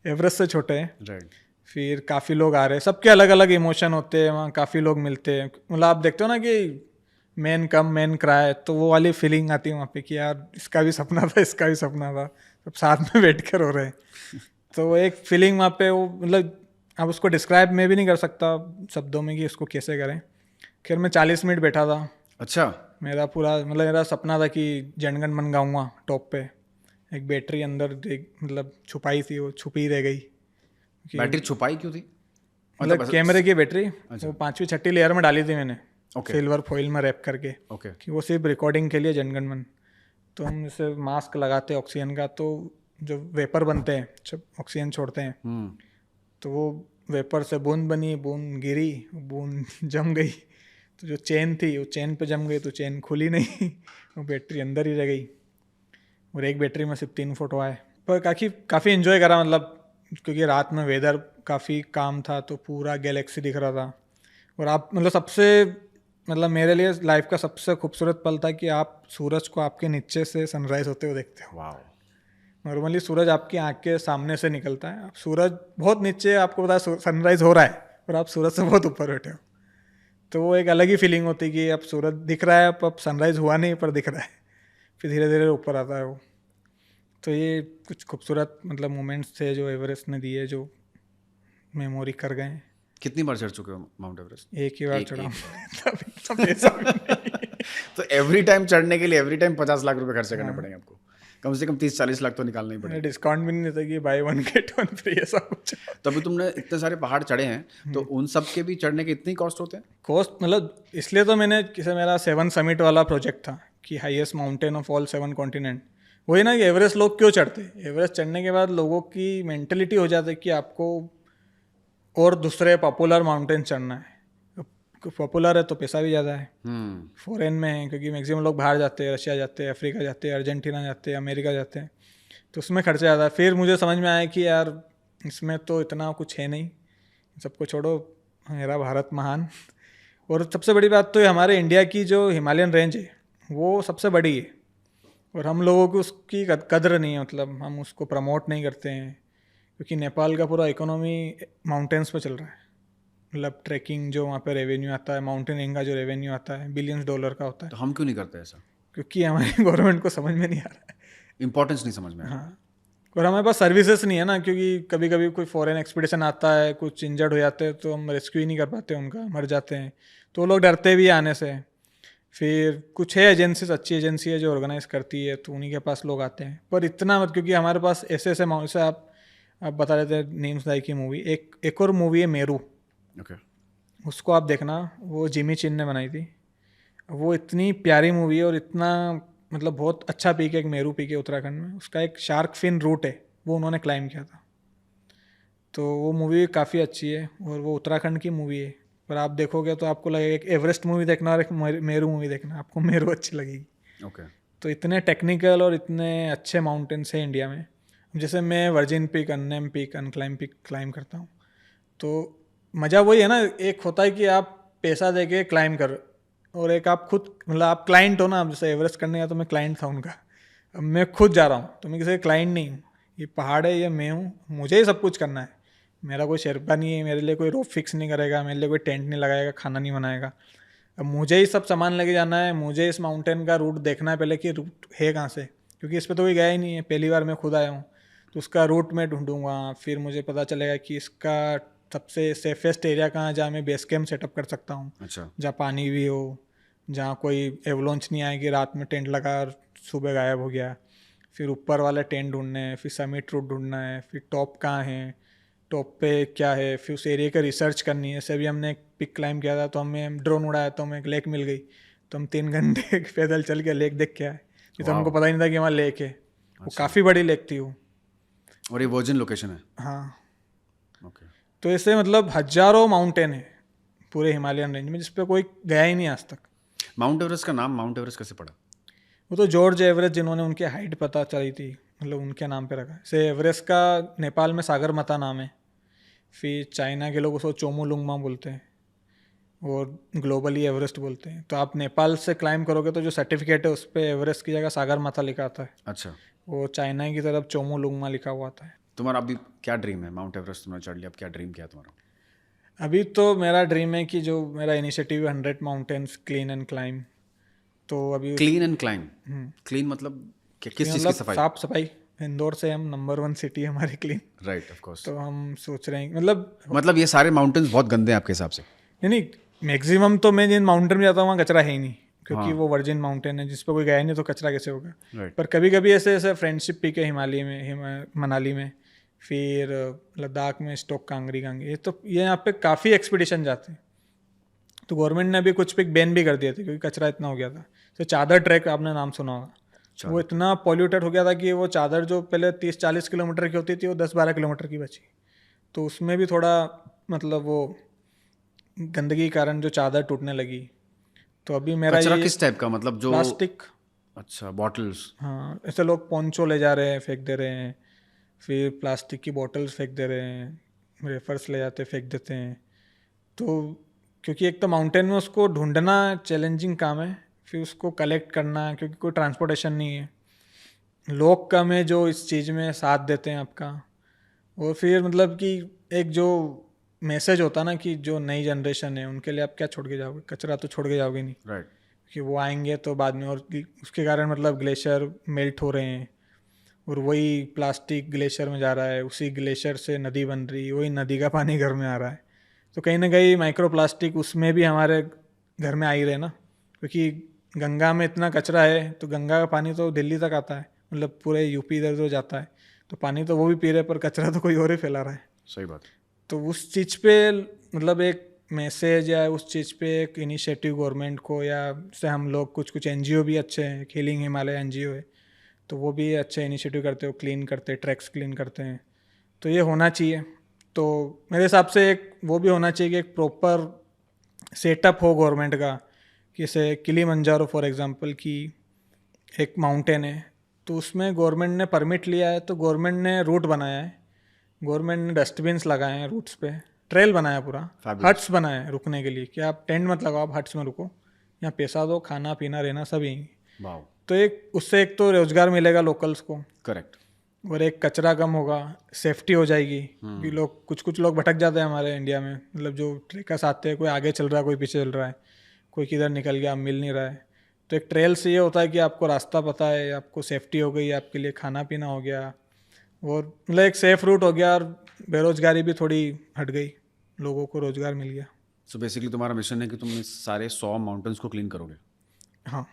एवरेस्ट से छोटे हैं। राइट। फिर काफ़ी लोग आ रहे हैं, सबके अलग अलग इमोशन होते हैं वहाँ, काफ़ी लोग मिलते हैं। मतलब आप देखते हो ना कि मैन कम मैन क्राई, तो वो वाली फीलिंग आती है वहाँ पे कि यार इसका भी सपना था, इसका भी सपना था, सब साथ में बैठ कर हो रहे हैं। तो वो एक फीलिंग वहाँ पे, वो मतलब आप उसको डिस्क्राइब मैं भी नहीं कर सकता शब्दों में कि इसको कैसे करें। खैर मैं 40 मिनट बैठा था। अच्छा। मेरा पूरा मतलब मेरा सपना था कि जनगण मन गाऊंगा टॉप पे। एक बैटरी अंदर मतलब छुपाई थी, वो छुपी रह गई कि बैटरी छुपाई क्यों थी? मतलब कैमरे की बैटरी अच्छा। वो 5वीं 6ठी लेयर में डाली थी मैंने, Okay. सिल्वर फॉइल में रैप करके, ओके कि वो सिर्फ रिकॉर्डिंग के लिए जनगण मन। तो हम जैसे मास्क लगाते हैं ऑक्सीजन का, तो जो वेपर बनते हैं जब ऑक्सीजन छोड़ते हैं, तो वो वेपर से बूंद बनी, बूंद गिरी, बूंद जम गई, तो जो चेन थी वो चेन पे जम गई, तो चेन खुली नहीं वो बैटरी अंदर ही रह गई, और एक बैटरी में सिर्फ 3 फोटो आए। पर काफ़ी इन्जॉय करा, मतलब क्योंकि रात में वेदर काफ़ी काम था, तो पूरा गैलेक्सी दिख रहा था। और आप मतलब सबसे मतलब मेरे लिए लाइफ का सबसे खूबसूरत पल था कि आप सूरज को आपके नीचे से सनराइज होते हुए देखते हो। वाओ नॉर्मली सूरज आपकी आँख के सामने से निकलता है, आप सूरज बहुत नीचे, आपको पता है सनराइज हो रहा है, और आप सूरज से बहुत ऊपर बैठे हो, तो वो एक अलग ही फीलिंग होती है कि अब सूरज दिख रहा है, अब सनराइज हुआ नहीं पर दिख रहा है, फिर धीरे धीरे ऊपर आता है वो। तो ये कुछ खूबसूरत मतलब मोमेंट्स थे जो एवरेस्ट ने दिए, जो मेमोरी कर गए। कितनी बार चढ़ चुके हो माउंट एवरेस्ट? एक ही बार एक- चढ़ा हूँ एक सब ये सब नहीं। तो एवरी टाइम चढ़ने के लिए एवरी टाइम 50 लाख रुपए खर्च करने पड़ेंगे आपको, कम से कम 30-40 लाख तो निकालना ही पड़ेगा। डिस्काउंट भी नहीं देता कि बाय 1 गेट 1 फ्री, ऐसा कुछ। तो अभी तुमने इतने सारे पहाड़ चढ़े हैं, तो उन सब के भी चढ़ने के इतने कॉस्ट होते हैं? कॉस्ट मतलब इसलिए तो मैंने किसे मेरा 7 समिट वाला प्रोजेक्ट था कि highest mountain of all 7 continent. वही ना कि एवरेस्ट लोग क्यों चढ़ते हैं, एवरेस्ट चढ़ने के बाद लोगों की मेंटेलिटी हो जाती है कि आपको और दूसरे पॉपुलर माउंटेन चढ़ना है। पॉपुलर है तो पैसा भी ज़्यादा है, फॉरेन में है, क्योंकि मैक्सिमम लोग बाहर जाते हैं, रशिया जाते हैं, अफ्रीका जाते हैं, अर्जेंटीना जाते हैं, अमेरिका जाते हैं, तो उसमें खर्चा ज़्यादा है। फिर मुझे समझ में आया कि यार इसमें तो इतना कुछ है नहीं, सबको छोड़ो, मेरा भारत महान। और सबसे बड़ी बात तो ये हमारे इंडिया की जो हिमालयन रेंज है वो सबसे बड़ी है, और हम लोगों को उसकी कद्र नहीं है, मतलब हम उसको प्रमोट नहीं करते हैं, क्योंकि नेपाल का पूरा इकोनॉमी माउंटेन्स पे चल रहा है। मतलब ट्रैकिंग जो वहाँ पे रेवेन्यू आता है, माउंटेनिंग का जो रेवेन्यू आता है बिलियंस डॉलर का होता है, तो हम क्यों नहीं करते ऐसा? क्योंकि हमारी गवर्नमेंट को समझ में नहीं आ रहा है। इंपॉर्टेंस नहीं समझ में आया। हाँ, और हमारे पास सर्विसेज नहीं है ना, क्योंकि कभी कभी कोई फॉरेन एक्सपीडिशन आता है, कुछ इंजर्ड हो जाते हैं, तो हम रेस्क्यू ही नहीं कर पाते, उनका मर जाते हैं, तो वो लोग डरते भी हैं आने से। फिर कुछ है एजेंसीज, अच्छी एजेंसी है जो ऑर्गेनाइज करती है, तो उन्हीं के पास लोग आते हैं, पर इतना मत, क्योंकि हमारे पास ऐसे ऐसे जैसे आप बता रहे थे नीम्स दाई की मूवी, एक और मूवी है मेरू, ओके उसको आप देखना, वो जिमी चिन ने बनाई थी। वो इतनी प्यारी मूवी है, और इतना मतलब बहुत अच्छा पीक है, एक मेरू पीक है उत्तराखंड में, उसका एक शार्क फिन रूट है, वो उन्होंने क्लाइम किया था। तो वो मूवी काफ़ी अच्छी है, और वो उत्तराखंड की मूवी है, पर आप देखोगे तो आपको लगेगा एक एवरेस्ट मूवी देखना और एक मेरू मूवी देखना, आपको मेरू अच्छी लगेगी। ओके तो इतने टेक्निकल और इतने अच्छे माउंटेन्स हैं इंडिया में। जैसे मैं virgin peak, अननेम peak, अनक्लाइम peak climb करता हूँ, तो मज़ा वही है ना, एक होता है कि आप पैसा दे के क्लाइम कर, और एक आप खुद मतलब आप क्लाइंट हो ना। अब जैसे एवरेस्ट करने का तो मैं क्लाइंट था उनका, अब मैं खुद जा रहा हूँ, तो मैं किसी का क्लाइंट नहीं हूँ, ये पहाड़ है, ये मैं हूँ, मुझे ही सब कुछ करना है। मेरा कोई शेरपा नहीं है, मेरे लिए कोई रोप फिक्स नहीं करेगा, मेरे लिए कोई टेंट नहीं लगाएगा, खाना नहीं बनाएगा। अब मुझे ही सब सामान लेके जाना है, मुझे इस माउंटेन का रूट देखना है पहले कि रूट है कहाँ से, क्योंकि इस पर तो कोई गया ही नहीं है, पहली बार मैं खुद आया हूँ, तो उसका रूट मैं ढूंढूंगा। फिर मुझे पता चलेगा कि इसका सबसे सेफेस्ट एरिया कहाँ है, जहाँ मैं बेस कैम्प सेटअप कर सकता हूँ, अच्छा जहाँ पानी भी हो, जहाँ कोई एवलॉन्च नहीं आएगी, रात में टेंट लगा और सुबह गायब हो गया। फिर ऊपर वाले टेंट ढूंढने हैं, फिर समिट रूट ढूंढना है, फिर टॉप कहाँ है, टॉप पे क्या है, फिर उस एरिया का रिसर्च करनी है। ऐसे भी हमने एक पिक क्लाइम किया था, तो हमें ड्रोन उड़ाया, तो हमें एक लेक मिल गई, तो हम 3 घंटे पैदल चल के लेक देख के आए, ये तो हमको वाह पता ही नहीं था कि वहाँ लेक है। वो अच्छा काफ़ी बड़ी लेक थी वो। और ये वर्जिन लोकेशन है? हाँ, ओके तो ऐसे मतलब हजारों माउंटेन है पूरे हिमालयन रेंज में, जिस पे कोई गया ही नहीं आज तक। माउंट एवरेस्ट का नाम माउंट एवरेस्ट कैसे पड़ा? वो तो जॉर्ज एवरेस्ट, जिन्होंने उनकी हाइट पता चली थी, मतलब उनके नाम पे रखा है। जैसे एवरेस्ट का नेपाल में सागरमाथा नाम है, फिर चाइना के लोग उसको चोमुलुंगमा बोलते हैं, और ग्लोबली एवरेस्ट बोलते हैं। तो आप नेपाल से क्लाइम करोगे तो जो सर्टिफिकेट है उस पर एवरेस्ट की जगह सागरमाथा लिखा आता है, अच्छा वो चाइना की तरफ चोमुलुंगमा लिखा हुआ आता है। तुम्हारा अभी क्या ड्रीम है? माउंट एवरेस्ट तुमने चढ़ लिया, अब क्या ड्रीम क्या है तुम्हारा? अभी तो मेरा ड्रीम है कि जो मेरा इनिशिएटिव है 100 माउंटेन्स क्लीन एंड क्लाइम, तो अभी क्लीन एंड क्लाइम? क्लीन मतलब किस चीज़ की मतलब सफाई? साफ सफाई। इंदौर से हम नंबर 1 सिटी है हमारी क्लीन, राइट ऑफ कोर्स। तो हम सोच रहे हैं मतलब ये सारे माउंटेन्स बहुत गंदे हैं आपके हिसाब से? नहीं, मैक्सिमम तो मैं जिन माउंटेन में जाता हूँ वहाँ कचरा है ही नहीं, क्योंकि हाँ। वो वर्जिन माउंटेन है, जिस पर कोई गया ही नहीं, तो कचरा कैसे होगा। राइट पर कभी कभी ऐसे ऐसे फ्रेंडशिप पीक है हिमालय में, मनाली में, फिर लद्दाख में स्टोक कांगरी, ये तो ये यहाँ पे काफ़ी एक्सपीडिशन जाते हैं, तो गवर्नमेंट ने अभी कुछ पिक बैन भी कर दिए थे क्योंकि कचरा इतना हो गया था। तो चादर ट्रैक आपने नाम सुना होगा, वो इतना पॉल्यूटेड हो गया था कि वो चादर जो पहले 30-40 किलोमीटर की होती थी वो 10-12 किलोमीटर की बची। तो उसमें भी थोड़ा मतलब वो गंदगी के कारण जो चादर टूटने लगी। तो अभी मेरा कचरा ये किस टाइप का, मतलब जो? प्लास्टिक, अच्छा, बॉटल्स। हाँ ऐसे लोग पोंचो ले जा रहे हैं फेंक दे रहे हैं, फिर प्लास्टिक की बोतल्स फेंक दे रहे हैं, वेफर्स ले जाते फेंक देते हैं। तो क्योंकि एक तो माउंटेन में उसको ढूंढना चैलेंजिंग काम है, फिर उसको कलेक्ट करना, क्योंकि कोई ट्रांसपोर्टेशन नहीं है, लोग कम है जो इस चीज़ में साथ देते हैं आपका। और फिर मतलब कि एक जो मैसेज होता ना कि जो नई जनरेशन है उनके लिए आप क्या छोड़ के जाओगे, कचरा तो छोड़ के जाओगे नहीं, राइट। कि वो आएंगे तो बाद में, और उसके कारण मतलब ग्लेशियर मेल्ट हो रहे हैं, और वही प्लास्टिक ग्लेशियर में जा रहा है, उसी ग्लेशियर से नदी बन रही है, वही नदी का पानी घर में आ रहा है। तो कहीं ना कहीं माइक्रो प्लास्टिक उसमें भी हमारे घर में आ ही रहे ना, क्योंकि गंगा में इतना कचरा है तो गंगा का पानी तो दिल्ली तक आता है, मतलब पूरे यूपी इधर उधर जाता है, तो पानी तो वो भी पी रहे पर कचरा तो कोई और ही फैला रहा है। सही बात। तो उस चीज़ पे मतलब एक मैसेज या उस चीज़ पे एक इनिशिएटिव गवर्नमेंट को, या जैसे हम लोग कुछ एनजीओ भी अच्छे हैं, हीलिंग हिमालय एनजीओ है, तो वो भी अच्छे इनिशिएटिव करते हो, क्लीन करते हैं, ट्रैक्स क्लीन करते हैं। तो ये होना चाहिए। तो मेरे हिसाब से एक वो भी होना चाहिए कि एक प्रॉपर सेटअप हो गवर्नमेंट का, कि जैसे किलिमंजारो फॉर एग्जांपल की एक माउंटेन है, तो उसमें गवर्नमेंट ने परमिट लिया है, तो गवर्नमेंट ने रूट बनाया है, गवर्नमेंट ने डस्टबिन्स लगाए हैं रूट्स पे, ट्रेल बनाया पूरा, Fabulous. हट्स बनाए हैं रुकने के लिए, कि आप टेंट मत लगाओ, आप हट्स में रुको, यहाँ पैसा दो, खाना पीना रहना सब यहीं। वाओ। तो एक उससे एक तो रोजगार मिलेगा लोकल्स को, करेक्ट। और एक कचरा कम होगा, सेफ्टी हो जाएगी। कि लोग कुछ लोग भटक जाते हैं हमारे इंडिया में, मतलब जो ट्रेकर्स आते हैं, कोई आगे चल रहा है कोई पीछे चल रहा है, कोई किधर निकल गया मिल नहीं रहा है। तो एक ट्रेल से ये होता है कि आपको रास्ता पता है, आपको सेफ्टी हो गई, आपके लिए खाना पीना हो गया, और मतलब एक सेफ रूट हो गया, और बेरोजगारी भी थोड़ी हट गई, लोगों को रोजगार मिल गया। सो बेसिकली तुम्हारा मिशन है कि तुम इस सारे 100 माउंटेन्स को क्लीन करोगे, हाँ,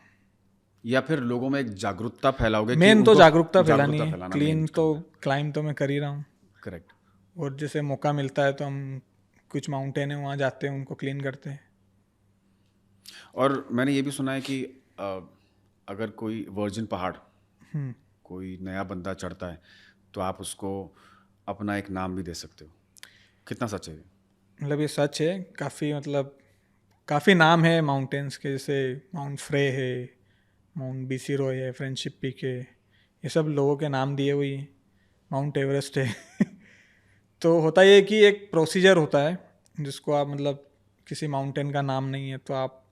या फिर लोगों में एक जागरूकता फैलाओगे कि मेन तो उनको जागरूकता फैलानी है, फैलाना क्लीन मेन तो काम है। क्लाइम तो मैं कर ही रहा हूँ, करेक्ट। और जैसे मौका मिलता है तो हम कुछ माउंटेन है वहाँ जाते हैं, उनको क्लीन करते हैं। और मैंने ये भी सुना है कि अगर कोई वर्जिन पहाड़ हम्म, कोई नया बंदा चढ़ता है तो आप उसको अपना एक नाम भी दे सकते हो, कितना सच है ये? मतलब ये सच है, काफ़ी मतलब काफ़ी नाम है माउंटेन्स के, जैसे माउंट फ्रे है, माउंट बीसी रॉय है, फ्रेंडशिप पीक है, ये सब लोगों के नाम दिए हुए हैं। माउंट एवरेस्ट है तो होता ये है कि एक प्रोसीजर होता है जिसको आप मतलब किसी माउंटेन का नाम नहीं है तो आप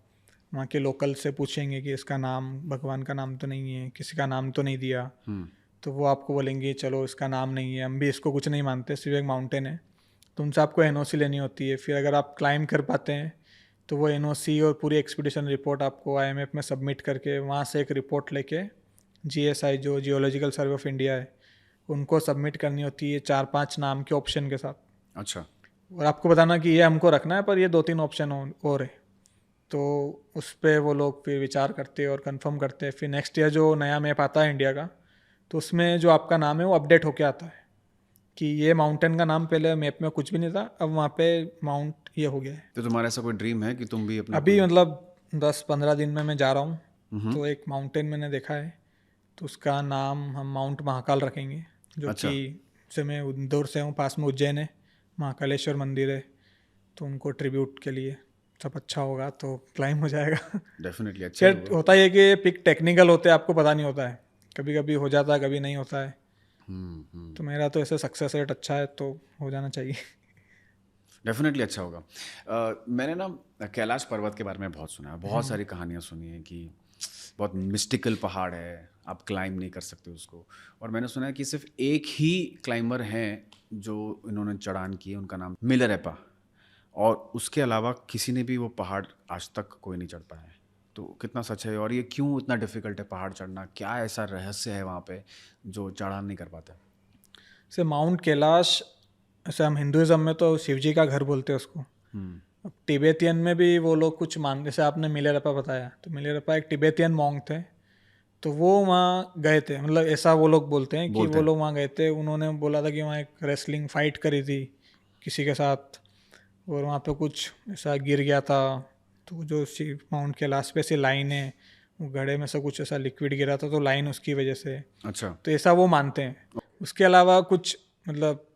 वहाँ के लोकल से पूछेंगे कि इसका नाम भगवान का नाम तो नहीं है, किसी का नाम तो नहीं दिया, तो वो आपको बोलेंगे चलो इसका नाम नहीं है, हम भी इसको कुछ नहीं मानते, सिर्फ एक माउंटेन है। तो उनसे आपको एनओसी लेनी होती है, फिर अगर आप क्लाइम कर पाते हैं तो वो एनओसी और पूरी एक्सपीडिशन रिपोर्ट आपको आईएमएफ में सबमिट करके, वहाँ से एक रिपोर्ट लेके जीएसआई जो जियोलॉजिकल सर्वे ऑफ इंडिया है उनको सबमिट करनी होती है 4-5 नाम के ऑप्शन के साथ। अच्छा। और आपको बताना कि ये हमको रखना है पर ये 2-3 ऑप्शन और है, तो उस पर वो लोग फिर विचार करते हैं और कंफर्म करते हैं। फिर नेक्स्ट ईयर जो नया मैप आता है इंडिया का, तो उसमें जो आपका नाम है वो अपडेट होके आता है कि ये माउंटेन का नाम पहले मैप में कुछ भी नहीं था, अब वहाँ पे माउंट ये हो गया है। तो तुम्हारा ऐसा कोई ड्रीम है कि तुम भी अपना अभी मतलब 10-15 दिन में मैं जा रहा हूँ, तो एक माउंटेन मैंने देखा है, तो उसका नाम हम माउंट महाकाल रखेंगे, जो अच्छा। कि से मैं इंदौर से हूँ, पास में उज्जैन है, महाकालेश्वर मंदिर है, तो उनको ट्रिब्यूट के लिए सब अच्छा होगा तो क्लाइम हो जाएगा डेफिनेटली अच्छा ही क्या होगा। होता है कि पिक टेक्निकल होते हैं, आपको पता नहीं होता है, कभी कभी हो जाता है कभी नहीं होता है। तो मेरा तो ऐसे सक्सेस रेट अच्छा है तो हो जाना चाहिए डेफिनेटली अच्छा होगा। मैंने ना कैलाश पर्वत के बारे में बहुत सुना है, बहुत सारी कहानियाँ सुनी हैं कि बहुत मिस्टिकल पहाड़ है, आप क्लाइम नहीं कर सकते उसको। और मैंने सुना है कि सिर्फ एक ही क्लाइंबर हैं जो इन्होंने चढ़ान की है, उनका नाम मिलरेपा, और उसके अलावा किसी ने भी वो पहाड़ आज तक कोई नहीं चढ़ पाया है। तो कितना सच है, और ये क्यों इतना डिफ़िकल्ट है पहाड़ चढ़ना, क्या ऐसा रहस्य है वहाँ पे जो चढ़ान नहीं कर पाते? जैसे माउंट कैलाश, ऐसे हम हिंदुज़म में तो शिव जी का घर बोलते हैं उसको, अब तिब्बतियन में भी वो लोग कुछ मान, जैसे आपने मिलेरपा बताया, तो मिलेरपा एक तिब्बतियन मॉन्क थे, तो वो वहाँ गए थे, मतलब ऐसा वो लोग बोलते हैं कि वो लोग वहाँ गए थे, उन्होंने बोला था कि वहाँ एक रेसलिंग फाइट करी थी किसी के साथ, और वहाँ पे कुछ ऐसा गिर गया था, तो जो माउंट कैलाश पे से लाइन है, वो घड़े में से कुछ ऐसा लिक्विड गिरा था तो लाइन उसकी वजह से है। अच्छा। तो ऐसा वो मानते हैं। उसके अलावा कुछ मतलब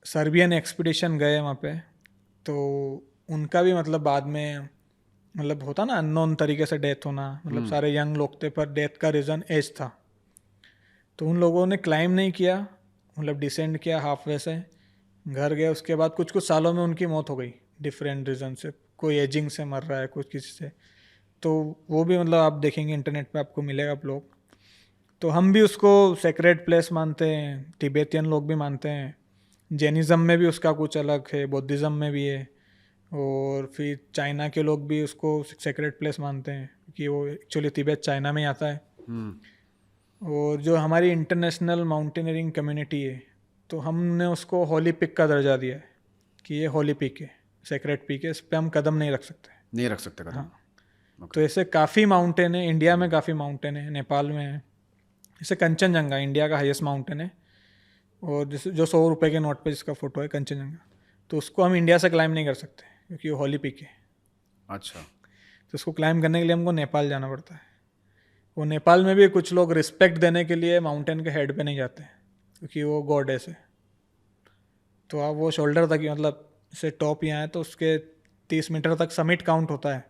सर्बियन एक्सपीडिशन गए वहाँ पे, तो उनका भी मतलब बाद में मतलब होता ना अननोन तरीके से डेथ होना, मतलब सारे यंग लोग थे पर डेथ का रीज़न एज था। तो उन लोगों ने क्लाइम नहीं किया, मतलब डिसेंड किया हाफ वे से, घर गए। उसके बाद कुछ कुछ सालों में उनकी मौत हो गई डिफरेंट रीज़न से, कोई एजिंग से मर रहा है, कुछ किसी से। तो वो भी मतलब आप देखेंगे इंटरनेट पे आपको मिलेगा ब्लॉग। तो हम भी उसको सेक्रेट प्लेस मानते हैं, तिब्बतियन लोग भी मानते हैं, जैनिज़्म में भी उसका कुछ अलग है, बौद्धिज़्म में भी है, और फिर चाइना के लोग भी उसको सेक्रेट प्लेस मानते हैं कि वो एक्चुअली तिब्बत चाइना में ही आता है। और जो हमारी इंटरनेशनल माउंटेनियरिंग कम्युनिटी है, तो हमने उसको होली पिक का दर्जा दिया है कि ये होली पिक है, सेक्रेट पिक है, इस पर हम कदम नहीं रख सकते। नहीं रख सकते कदम। हाँ। तो ऐसे काफ़ी माउंटेन है, इंडिया में काफ़ी माउंटेन है, नेपाल में है। जैसे कंचनजंगा इंडिया का हाईएस्ट माउंटेन है, और जैसे जो 100 रुपये के नोट पे जिसका फ़ोटो है कंचनजंगा, तो उसको हम इंडिया से क्लाइम नहीं कर सकते क्योंकि वो होली पिक है। अच्छा। तो उसको क्लाइम करने के लिए हमको नेपाल जाना पड़ता है। वो नेपाल में भी कुछ लोग रिस्पेक्ट देने के लिए माउंटेन के हेड पे नहीं जाते क्योंकि वो गॉडेस है। तो आप वो शोल्डर तक ही मतलब से टॉप यहाँ है तो उसके 30 मीटर तक समिट काउंट होता है,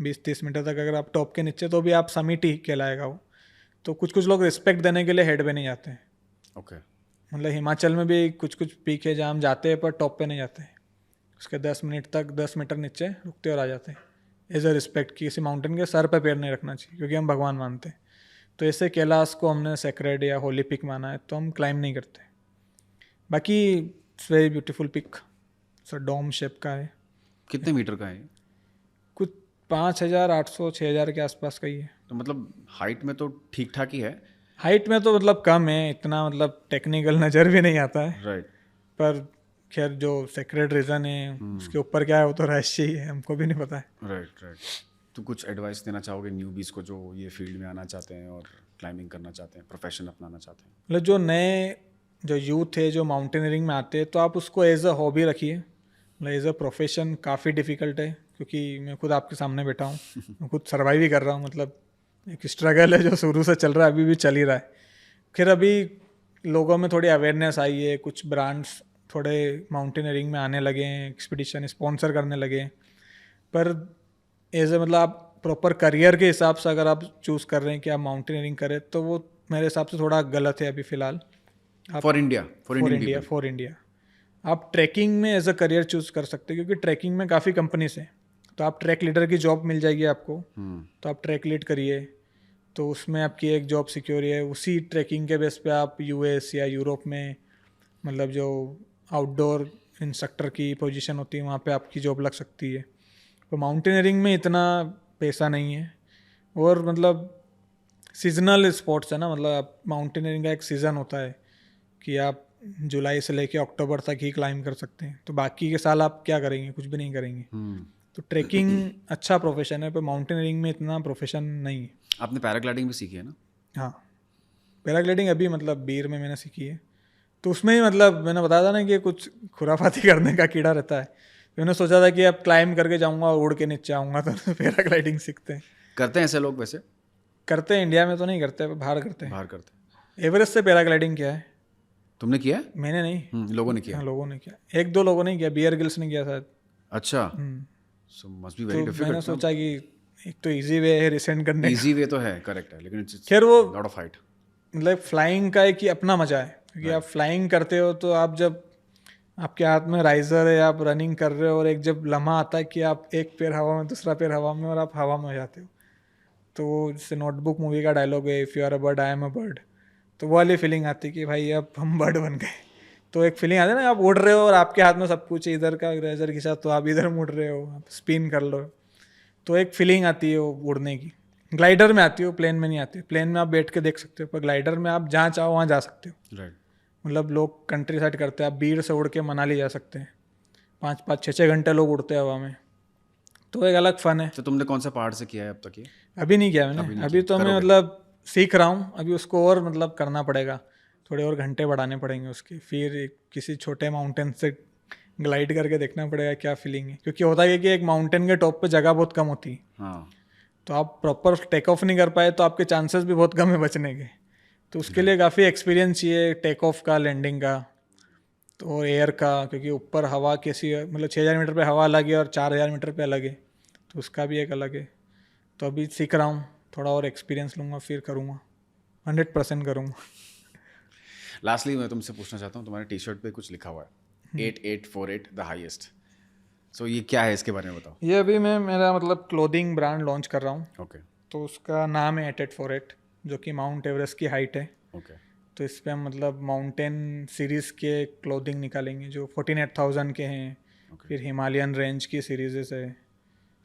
20-30 मीटर तक अगर आप टॉप के नीचे तो भी आप समिट ही कहलाएगा वो। तो कुछ कुछ लोग रिस्पेक्ट देने के लिए हेड पे नहीं जाते हैं। ओके। मतलब हिमाचल में भी कुछ कुछ पीक है जहाँ हम जाते हैं पर टॉप पे नहीं जाते हैं, उसके 10 मिनट तक 10 मीटर नीचे रुकते और आ जाते हैं एज अ रिस्पेक्ट कि किसी माउंटेन के सर पे पैर नहीं रखना चाहिए क्योंकि हम भगवान मानते हैं। तो ऐसे कैलाश को हमने सेक्रेड या होली पिक माना है तो हम क्लाइम नहीं करते। बाकी it's very beautiful peak, sir dome shape का है। कितने मीटर का है ये? कुछ 5,800-6,000 के आसपास का ही है। तो मतलब हाइट में तो ठीक ठाक ही है। हाइट में तो मतलब कम है, इतना मतलब टेक्निकल नज़र भी नहीं आता है। राइट। पर खैर जो सेक्रेट रीज़न है उसके ऊपर क्या है वो तो रहस्य ही है, हमको भी नहीं पता है। Right right. तो कुछ एडवाइस देना चाहोगे न्यूबीज को जो ये फील्ड में आना चाहते हैं और क्लाइंबिंग करना चाहते हैं, प्रोफेशन अपनाना चाहते हैं? मतलब जो नए जो यूथ है जो माउंटेनियरिंग में आते हैं तो आप उसको एज अ हॉबी रखिए। मतलब एज अ प्रोफेशन काफ़ी डिफ़िकल्ट है क्योंकि मैं खुद आपके सामने बैठा हूँ, मैं खुद सर्वाइव ही कर रहा हूँ। मतलब एक स्ट्रगल है जो शुरू से चल रहा है, अभी भी चल ही रहा है। फिर अभी लोगों में थोड़ी अवेयरनेस आई है, कुछ ब्रांड्स थोड़े माउंटेनियरिंग में आने लगे हैं, एक्सपीडिशन स्पॉन्सर करने लगे हैं। पर एज ए मतलब आप प्रॉपर करियर के हिसाब से अगर आप चूज़ कर रहे हैं कि आप माउंटेनियरिंग करें तो वो मेरे हिसाब से थोड़ा गलत है अभी फ़िलहाल। आप for India, for Indian people. For India आप ट्रैकिंग में एज अ करियर चूज़ कर सकते हैं क्योंकि ट्रैकिंग में काफ़ी कंपनीज हैं। तो आप ट्रैक लीडर की जॉब मिल जाएगी आपको, तो आप ट्रैक लीड करिए, तो उसमें आपकी एक जॉब सिक्योर है। उसी ट्रैकिंग के बेस पे आप यूएस या यूरोप में मतलब जो आउटडोर इंस्ट्रक्टर की पोजीशन होती है वहाँ पे आपकी जॉब लग सकती है। तो माउंटेनियरिंग में इतना पैसा नहीं है, और मतलब सीजनल स्पोर्ट्स है ना, मतलब आप माउंटेनियरिंग का एक सीज़न होता है कि आप जुलाई से लेके अक्टूबर तक ही क्लाइंब कर सकते हैं, तो बाकी के साल आप क्या करेंगे, कुछ भी नहीं करेंगे। तो ट्रैकिंग अच्छा प्रोफेशन है पर माउंटेनियरिंग में इतना प्रोफेशन नहीं है। आपने पैराग्लाइडिंग भी सीखी है ना? हाँ, पैराग्लाइडिंग अभी मतलब बीर में मैंने सीखी है, तो उसमें ही मतलब मैंने बताया था ना कि कुछ खुराफाती करने का कीड़ा रहता है। तो मैंने सोचा था कि अब क्लाइंब करके जाऊंगा और उड़ के नीचे आऊँगा, तो पैराग्लाइडिंग सीखते हैं। करते हैं ऐसे लोग वैसे? करते हैं, इंडिया में तो नहीं करते, बाहर करते हैं। बाहर करते हैं। एवरेस्ट से पैराग्लाइडिंग किया है तुमने किया है? मैंने, नहीं। लोगों ने किया हाँ है। लोगों ने किया, 1-2 लोगों ने किया, बियर गिल्स ने किया शायद। अच्छा। हम्म, सो मस्ट बी तो वेरी मैंने डिफिकल्ट। सोचा कि एक तो इजी वे है रिसेंट करने का। इजी वे तो है, करेक्ट है, लेकिन इट्स खैर वो लॉट ऑफ हाइट। मतलब फ्लाइंग का एक ही अपना मजा है क्योंकि आप फ्लाइंग करते हो तो आप जब आपके हाथ में राइजर है, आप रनिंग कर रहे हो, और एक जब लम्हा आता है कि आप एक पैर हवा में दूसरा पैर हवा में और आप हवा में हो जाते हो, तो जैसे नोटबुक मूवी का डायलॉग है, if you are a bird I am a bird, तो वो वाली फीलिंग आती है कि भाई अब हम बर्ड बन गए। तो एक फीलिंग आती है ना, आप उड़ रहे हो और आपके हाथ में सब कुछ है, इधर का रेजर खींचा तो आप इधर मुड़ रहे हो, आप स्पिन कर लो, तो एक फीलिंग आती है वो उड़ने की। ग्लाइडर में आती है, प्लेन में नहीं आती। प्लेन में आप बैठ के देख सकते हो, पर ग्लाइडर में आप जहाँ चाहो वहाँ जा सकते हो। राइट। मतलब लोग कंट्री साइड करते हैं, आप बीड़ से उड़ के मनाली जा सकते हैं, 5-5 6-6 घंटे लोग उड़ते हैं हवा में, तो एक अलग फन है। तो तुमने कौन सा पहाड़ से किया है अब तक ये? अभी नहीं किया अभी मैंने, नहीं अभी किया, तो मैं करोगे? मतलब सीख रहा हूँ, अभी उसको और करना पड़ेगा, थोड़े और घंटे बढ़ाने पड़ेंगे उसके, फिर किसी छोटे माउंटेन से ग्लाइड करके देखना पड़ेगा क्या फीलिंग है, क्योंकि होता है कि एक माउंटेन के टॉप पे जगह बहुत कम होती है, हाँ तो आप प्रॉपर टेक ऑफ नहीं कर पाए तो आपके चांसेस भी बहुत कम है बचने के। तो उसके लिए काफ़ी एक्सपीरियंस चाहिए टेक ऑफ का, लैंडिंग का, तो एयर का, क्योंकि ऊपर हवा कैसी है, मतलब 6,000 मीटर पे हवा अलग है और 4,000 मीटर पे अलग है, तो उसका भी एक अलग है। तो अभी सीख रहा हूँ, थोड़ा और एक्सपीरियंस लूँगा फिर करूँगा, 100% करूँगा। लास्टली मैं तुमसे पूछना चाहता हूँ, तुम्हारे टी शर्ट पे कुछ लिखा हुआ है 8848 द हाईएस्ट, सो ये क्या है, इसके बारे में बताओ। ये अभी मैं मेरा मतलब क्लोथिंग ब्रांड लॉन्च कर रहा हूँ, ओके तो उसका नाम है 8848, जो कि माउंट एवरेस्ट की हाइट है। ओके तो इस पे हम मतलब माउंटेन सीरीज़ के क्लोथिंग निकालेंगे जो 48,000 के हैं, ओके फिर हिमालयन रेंज की सीरीज़ है,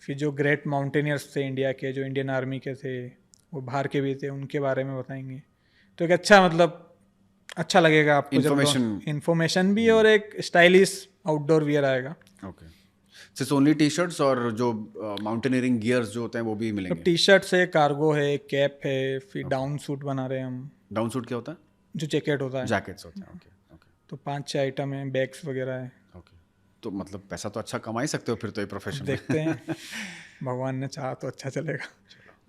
फिर जो ग्रेट माउंटेनियर्स थे इंडिया के, जो इंडियन आर्मी के थे, वो बाहर के भी थे, उनके बारे में बताएंगे। तो एक अच्छा मतलब अच्छा लगेगा आपको जब इन्फॉर्मेशन। इन्फॉर्मेशन भी है और एक स्टाइलिश आउटडोर वियर आएगा। ओके, सिर्फ ओनली टी शर्ट्स और जो माउंटेनियरिंग गियर्स जो होते हैं वो भी अब मिलेंगे? टी शर्ट्स है, कार्गो है, कैप है, फिर डाउन सूट बना रहे हैं हम, डाउन सूट क्या होता है? जो जैकेट होता है। जैकेट्स होते हैं, ओके ओके तो 5-6 आइटम है, बैग्स वगैरह है। ओके। तो मतलब पैसा तो अच्छा कमा ही सकते हो फिर तो ये अब प्रोफेशन देखते में। हैं, भगवान ने चाहा तो अच्छा चलेगा।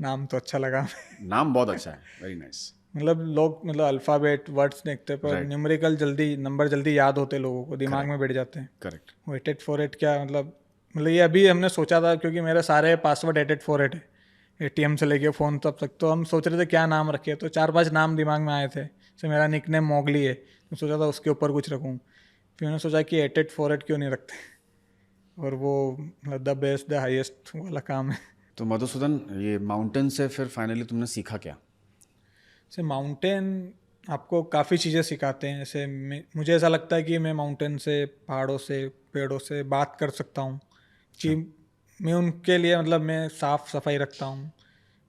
नाम तो अच्छा लगा। नाम बहुत अच्छा है, वेरी नाइस। मतलब लोग मतलब अल्फ़ाबेट वर्ड्स देखते हैं, पर राइट, न्यूमेरिकल जल्दी नंबर जल्दी याद होते लोगों को, दिमाग में बैठ जाते हैं। करेक्ट। वो 8848 क्या मतलब ये अभी हमने सोचा था, क्योंकि मेरे सारे पासवर्ड 8848 है, एटीएम से लेके फ़ोन तब तक। तो हम सोच रहे थे क्या नाम रखे, तो 4-5 नाम दिमाग में आए थे, जैसे मेरा निकनेम मोगली है, तो सोचा था उसके ऊपर कुछ रखूँ। फिर मैंने सोचा कि 8848 क्यों नहीं रखते, और वो मतलब द बेस्ट द हाईएस्ट वाला काम है। तो मधुसूदन, ये माउंटेन से फिर फाइनली तुमने सीखा क्या? जैसे माउंटेन आपको काफ़ी चीज़ें सिखाते हैं, जैसे मुझे ऐसा लगता है कि मैं माउंटेन से, पहाड़ों से, पेड़ों से बात कर सकता हूँ, कि मैं उनके लिए मतलब मैं साफ़ सफाई रखता हूँ,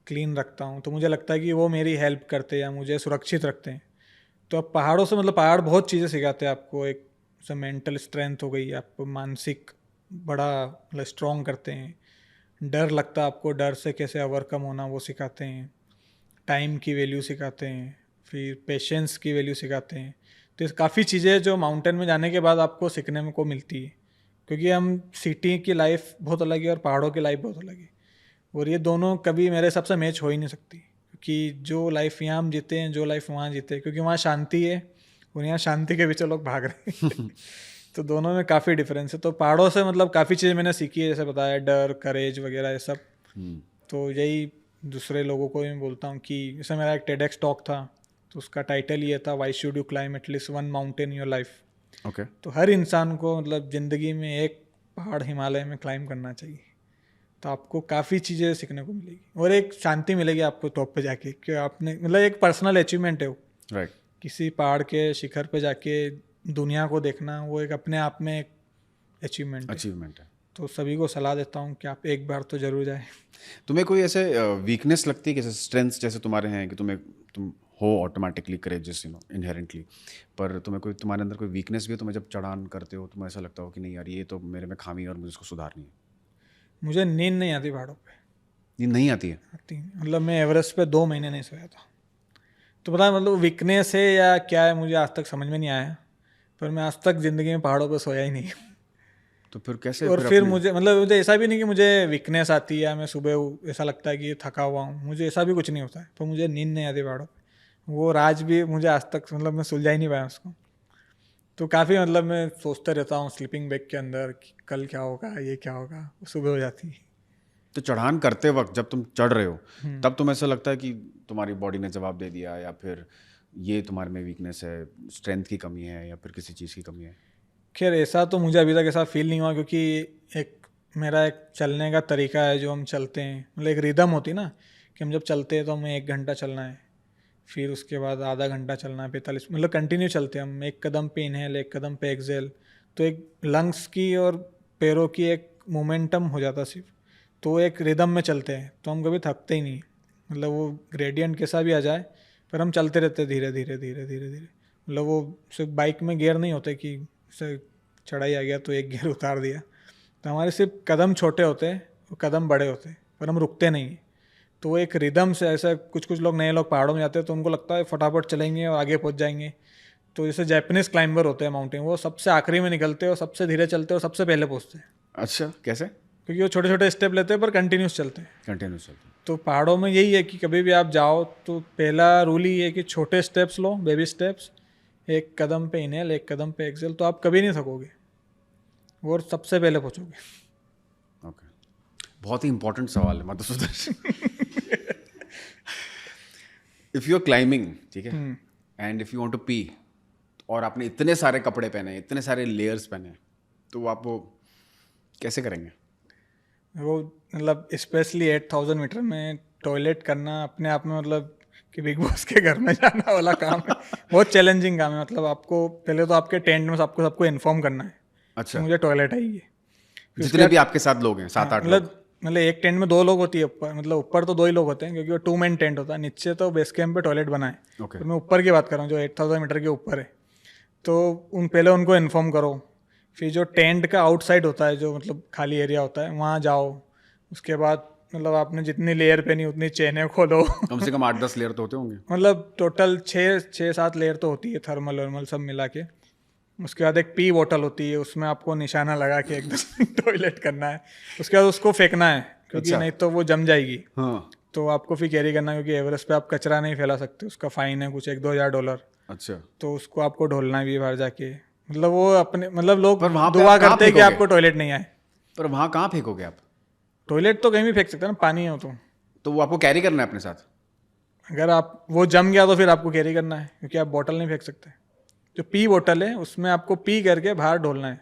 क्लीन रखता हूँ, तो मुझे लगता है कि वो मेरी हेल्प करते हैं या मुझे सुरक्षित रखते हैं। तो अब पहाड़ों से मतलब पहाड़ बहुत चीज़ें सिखाते हैं आपको, एक जैसे मेंटल स्ट्रेंथ हो गई, आपको मानसिक बड़ा मतलब स्ट्रॉन्ग करते हैं। डर लगता है आपको, डर से कैसे ओवरकम होना वो सिखाते हैं। टाइम की वैल्यू सिखाते हैं, फिर पेशेंस की वैल्यू सिखाते हैं। तो इस काफ़ी चीज़ें जो माउंटेन में जाने के बाद आपको सीखने में को मिलती है, क्योंकि हम सिटी की लाइफ बहुत अलग है और पहाड़ों की लाइफ बहुत अलग है, और ये दोनों कभी मेरे हिसाब से मैच हो ही नहीं सकती, क्योंकि जो लाइफ यहाँ हम जीते हैं, जो लाइफ वहाँ जीते हैं, क्योंकि वहाँ शांति है और यहाँ शांति के पीछे लोग भाग रहे हैं। तो दोनों में काफ़ी डिफरेंस है। तो पहाड़ों से मतलब काफ़ी चीज़ें मैंने सीखी है, जैसे बताया डर, करेज वगैरह ये सब। तो यही दूसरे लोगों को भी मैं बोलता हूँ कि जैसे मेरा एक टेडेक्स टॉक था, तो उसका टाइटल ये था, why should you climb at least one mountain in your life. Okay. तो हर इंसान को मतलब ज़िंदगी में एक पहाड़ हिमालय में क्लाइम करना चाहिए, तो आपको काफ़ी चीज़ें सीखने को मिलेगी और एक शांति मिलेगी आपको टॉप पे जाके, कि आपने मतलब एक पर्सनल अचीवमेंट है वो, राइट, किसी पहाड़ के शिखर पे जाके दुनिया को देखना, वो एक अपने आप में एक अचीवमेंट है। अचीवमेंट है। तो सभी को सलाह देता हूँ कि आप एक बार तो ज़रूर जाएं। तुम्हें कोई ऐसे वीकनेस लगती है कि जैसे स्ट्रेंथ्स जैसे तुम्हारे हैं कि तुम हो ऑटोमेटिकली करेजियस, इनहेरेंटली, पर तुम्हें कोई, तुम्हारे अंदर कोई वीकनेस भी है, तुम्हें जब चढ़ान करते हो तुम्हें ऐसा लगता हो कि नहीं यार ये तो मेरे में खामी है और मुझे इसको सुधारनी है? मुझे नींद नहीं आती पहाड़ों पे, नींद नहीं आती है? आती मतलब मैं एवरेस्ट पे 2 महीने नहीं सोया था। तो पता है मतलब वीकनेस है या क्या है, मुझे आज तक समझ में नहीं आया, पर मैं आज तक ज़िंदगी में पहाड़ों पे सोया ही नहीं। तो फिर कैसे और फिर फिर अपने। मुझे ऐसा भी नहीं कि मुझे वीकनेस आती है या मैं सुबह ऐसा लगता है कि थका हुआ हूँ, मुझे ऐसा भी कुछ नहीं होता है, पर मुझे नींद नहीं आती पहाड़ों पे। वो राज भी मुझे आज तक मतलब मैं सुलझा ही नहीं पाया उसको। तो काफ़ी मतलब मैं सोचते रहता हूँ स्लीपिंग बैग के अंदर कि कल क्या होगा, ये क्या होगा, वो सुबह हो जाती है। तो चढ़ान करते वक्त जब तुम चढ़ रहे हो तब तुम्हें ऐसा लगता है कि तुम्हारी बॉडी ने जवाब दे दिया, या फिर ये तुम्हारे में वीकनेस है, स्ट्रेंथ की कमी है, या फिर किसी चीज़ की कमी है? खैर ऐसा तो मुझे अभी तक ऐसा फील नहीं हुआ, क्योंकि एक मेरा एक चलने का तरीका है, जो हम चलते हैं मतलब एक रिदम होती ना, कि हम जब चलते हैं तो हमें 1 घंटा चलना है, फिर उसके बाद आधा घंटा चलना है, 45 मतलब कंटिन्यू चलते हैं हम, एक कदम पे इनहेल, एक कदम पे एक्सेल। तो एक लंग्स की और पैरों की एक मोमेंटम हो जाता सिर्फ, तो एक रिदम में चलते हैं, तो हम कभी थकते ही नहीं। मतलब वो ग्रेडियंट कैसा भी आ जाए, पर हम चलते रहते हैं धीरे धीरे धीरे धीरे धीरे। मतलब वो सिर्फ बाइक में गियर नहीं होते कि से चढ़ाई आ गया तो एक गियर उतार दिया, तो हमारे सिर्फ कदम छोटे होते हैं और कदम बड़े होते हैं, पर हम रुकते नहीं हैं। तो वो एक रिदम से, ऐसा कुछ कुछ लोग, नए लोग पहाड़ों में जाते हैं तो उनको लगता है फटाफट चलेंगे और आगे पहुंच जाएंगे, तो जैसे जापानीज क्लाइंबर होते हैं माउंटेन, वो सबसे आखिरी में निकलते हैं और सबसे धीरे चलते हैं और सबसे पहले पहुंचते हैं, अच्छा, कैसे? क्योंकि वो छोटे छोटे स्टेप लेते हैं पर कंटिन्यूस चलते हैं। कंटिन्यूस चलते तो पहाड़ों में यही है कि कभी भी आप जाओ तो पहला रूल ही है कि छोटे स्टेप्स लो, बेबी स्टेप्स, एक कदम पे इनहेल, एक कदम पे एक्सेल, तो आप कभी नहीं थकोगे और सबसे पहले पहुंचोगे। ओके, बहुत ही इंपॉर्टेंट सवाल है Madhusudan. If you are climbing, ठीक है, and if you want to pee, और आपने इतने सारे कपड़े पहने, इतने सारे लेयर्स पहने, तो आप वो कैसे करेंगे? वो मतलब स्पेशली 8000 मीटर में टॉयलेट करना अपने आप में मतलब कि बिग बॉस के घर में जाना वाला काम है। बहुत चैलेंजिंग काम है। मतलब आपको पहले तो आपके टेंट में सबको इन्फॉर्म करना है कि अच्छा, मुझे टॉयलेट आई है। फिर उसके जितने बाद भी आपके साथ लोग हैं, 7-8 लोग। मतलब एक टेंट में 2 लोग होती है ऊपर, मतलब ऊपर तो 2 ही लोग होते हैं क्योंकि वो 2 मैन टेंट होता है, नीचे तो बेस कैंप पे टॉयलेट बना है। ओके, तो मैं ऊपर की बात कर रहा हूँ जो 8000 मीटर के ऊपर है। तो पहले उनको इन्फॉर्म करो, फिर जो टेंट का आउटसाइड होता है जो मतलब खाली एरिया होता है वहाँ जाओ। उसके बाद मतलब आपने जितनी लेयर पहनी उतनी चेनें खोलो। कम से कम 8-10 लेयर तो होते होंगे। मतलब टोटल 6-7 लेयर तो होती है, थर्मल वर्मल सब मिला के। उसके बाद एक पी बोतल होती है, उसमें आपको निशाना लगा के एकदम टॉयलेट करना है। उसके बाद उसको फेंकना है क्योंकि अच्छा, नहीं तो वो जम जाएगी। हाँ, तो आपको फिर कैरी करना है क्योंकि एवरेस्ट पे आप कचरा नहीं फैला सकते, उसका फाइन है कुछ 1-2 हज़ार डॉलर। अच्छा। तो उसको आपको ढोलना भी है बाहर जाके। मतलब वो अपने मतलब लोग पर वहाँ पे दुआ आप कहाँ करते हैं कि फेंकोगे? आपको टॉयलेट नहीं आए। पर वहाँ कहाँ फेंकोगे आप? टॉयलेट तो कहीं भी फेंक सकते हैं ना, पानी हो तो वो आपको कैरी करना है अपने साथ? अगर आप वो जम गया तो फिर आपको कैरी करना है क्योंकि आप बोतल नहीं फेंक सकते। जो पी बोतल है उसमें आपको पी करके बाहर ढोलना है।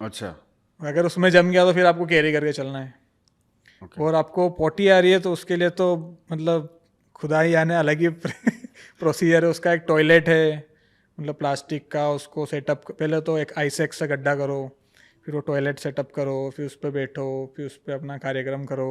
अच्छा, अगर उसमें जम गया तो फिर आपको कैरी करके चलना है। ओके। और आपको पोटी आ रही है तो उसके लिए तो मतलब खुदा ही आने अलग ही प्रोसीजर है उसका। एक टॉयलेट है मतलब प्लास्टिक का, उसको सेटअप पहले तो एक आइसेक्स से गड्ढा करो, फिर वो टॉयलेट सेटअप करो, फिर उस पर बैठो, फिर उस पर अपना कार्यक्रम करो।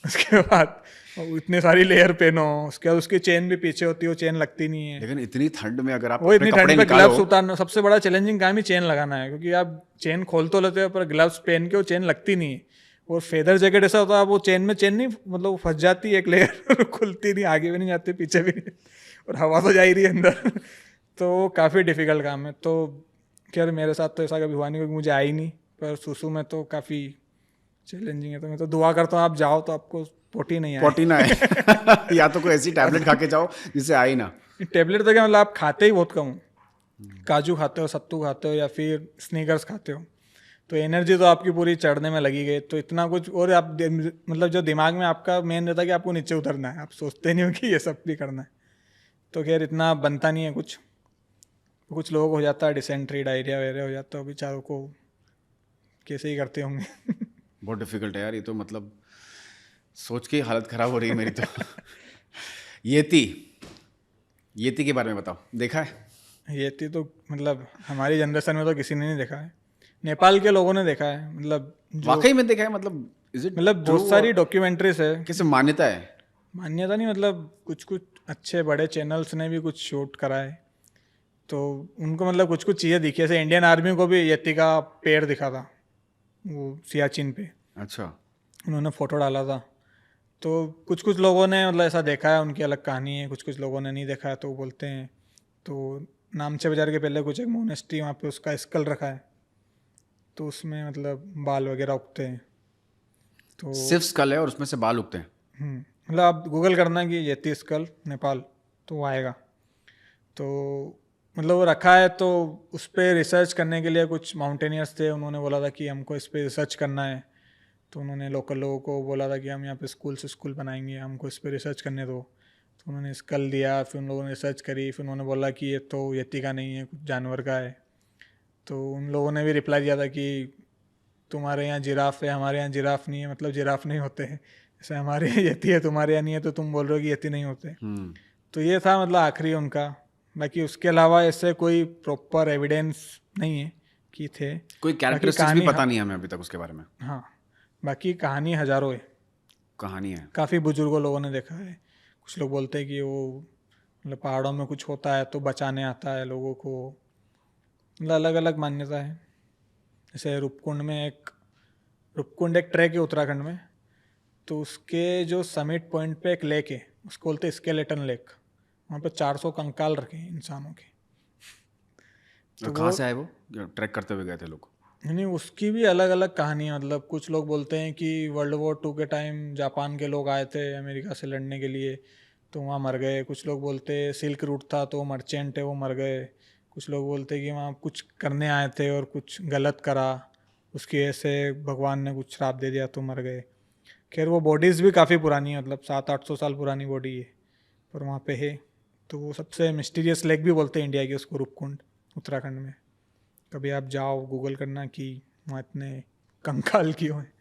उसके बाद इतनी सारी लेयर पहनो, उसके बाद उसकी चेन भी पीछे होती है, वो चेन लगती नहीं है। लेकिन इतनी ठंड में अगर आप वो अपने इतनी कपड़े ठंड पे निकालो, ग्लव्स उतारना सबसे बड़ा चैलेंजिंग काम ही चेन लगाना है, क्योंकि आप चेन खोल तो लेते हो पर ग्लव्स पहन के वो चेन लगती नहीं है। और फेदर जैकेट ऐसा होता है वो चेन में चेन नहीं मतलब वो फंस जाती है एक लेयर, खुलती नहीं, आगे भी नहीं जाती पीछे भी नहीं, और हवा तो जा ही रही है अंदर। तो काफ़ी डिफिकल्ट काम है। तो खैर मेरे साथ तो ऐसा कभी हुआ नहीं क्योंकि मुझे आई नहीं, पर सुसु में तो काफ़ी चैलेंजिंग है। तो मैं तो दुआ करता हूँ आप जाओ तो आपको पोटी नहीं आए। पॉटी ना है। या तो कोई ऐसी टैबलेट खा के जाओ जिससे आए ना। टेबलेट तो क्या मतलब आप खाते ही बहुत कम हो, काजू खाते हो, सत्तू खाते हो या फिर स्नीकर्स खाते हो, तो एनर्जी तो आपकी पूरी चढ़ने में लगी गई। तो इतना कुछ और आप मतलब जो दिमाग में आपका मेन रहता है कि आपको नीचे उतरना है, आप सोचते नहीं हो कि ये सब भी करना है। तो खैर इतना बनता नहीं है कुछ। कुछ लोगों को हो जाता है डिसेंट्री, डायरिया वगैरह हो जाता है, बेचारों को कैसे ही करते होंगे। बहुत डिफिकल्ट है यार ये तो, मतलब सोच के हालत खराब हो रही है मेरी तो। येती, येती के बारे में बताओ, देखा है? ये थी तो मतलब हमारी जनरेशन में तो किसी ने नहीं देखा है। नेपाल के लोगों ने देखा है, मतलब जो वाकई में देखा है? मतलब इज इट मतलब ट्रू? बहुत सारी और डॉक्यूमेंट्रीज है। कैसे मान्यता है? मान्यता नहीं, मतलब कुछ कुछ अच्छे बड़े चैनल्स ने भी कुछ शूट करा है। तो उनको मतलब कुछ कुछ चीज़ें दिखी, जैसे इंडियन आर्मी को भी यति का पेड़ दिखा था वो सियाचिन पे, अच्छा, उन्होंने फ़ोटो डाला था। तो कुछ कुछ लोगों ने मतलब ऐसा देखा है, उनकी अलग कहानी है, कुछ कुछ लोगों ने नहीं देखा है तो वो बोलते हैं। तो नामचे बाजार के पहले कुछ एक मोनेस्ट्री वहाँ पे उसका स्कल रखा है, तो उसमें मतलब बाल वगैरह उगते हैं। तो सिर्फ स्कल है और उसमें से बाल उगते हैं? मतलब आप गूगल करना कि यति स्कल नेपाल तो वो आएगा। तो मतलब वो रखा है, तो उस पर रिसर्च करने के लिए कुछ माउंटेनियर्स थे, उन्होंने बोला था कि हमको इस पर रिसर्च करना है। तो उन्होंने लोकल लोगों को बोला था कि हम यहाँ पे स्कूल से स्कूल बनाएंगे, हमको इस पर रिसर्च करने दो। तो उन्होंने स्कल दिया, फिर उन लोगों ने रिसर्च करी, फिर उन्होंने बोला कि ये तो यति का नहीं है, कुछ जानवर का है। तो उन लोगों ने भी रिप्लाई दिया था कि तुम्हारे यहाँ जिराफ है, हमारे यहाँ जिराफ नहीं है, मतलब जिराफ नहीं होते हैं। जैसे हमारे यहाँ यति है, तुम्हारे यहाँ नहीं है, तो तुम बोल रहे हो कि यति नहीं होते। हम्म। तो ये था मतलब आखिरी उनका। बाकी उसके अलावा ऐसे कोई प्रॉपर एविडेंस नहीं है कि थे। कोई बाकी कैरेक्टरिस्टिक्स भी कहानी पता नहीं है हमें अभी तक उसके बारे में। हाँ, बाकी कहानी हज़ारों है। कहानी है। काफ़ी बुजुर्गों लोगों ने देखा है। कुछ लोग बोलते हैं कि वो मतलब पहाड़ों में कुछ होता है तो बचाने आता है लोगों को। मतलब अलग अलग मान्यता है। जैसे रूपकुंड एक ट्रैक है उत्तराखंड में, तो उसके जो समिट पॉइंट पे एक लेक है, उसको बोलते हैं स्केलेटन लेक। वहाँ पे 400 कंकाल रखे हैं इंसानों के। तो कहाँ वो से आए वो, ट्रैक करते हुए गए थे लोग? नहीं, उसकी भी अलग अलग कहानी है। मतलब कुछ लोग बोलते हैं कि वर्ल्ड वॉर 2 के टाइम जापान के लोग आए थे अमेरिका से लड़ने के लिए, तो वहाँ मर गए। कुछ लोग बोलते हैं सिल्क रूट था तो मर्चेंट है वो मर गए। कुछ लोग बोलते हैं कि वहाँ कुछ करने आए थे और कुछ गलत करा, उसकी वजह से भगवान ने कुछ श्राप दे दिया तो मर गए। खैर वो बॉडीज़ भी काफ़ी पुरानी है, मतलब 700-800 साल पुरानी बॉडी है, पर वहाँ पे है। तो वो सबसे मिस्टीरियस लेक भी बोलते हैं इंडिया की उसको, रूपकुंड, उत्तराखंड में। कभी आप जाओ, गूगल करना कि वहाँ इतने कंकाल क्यों हैं।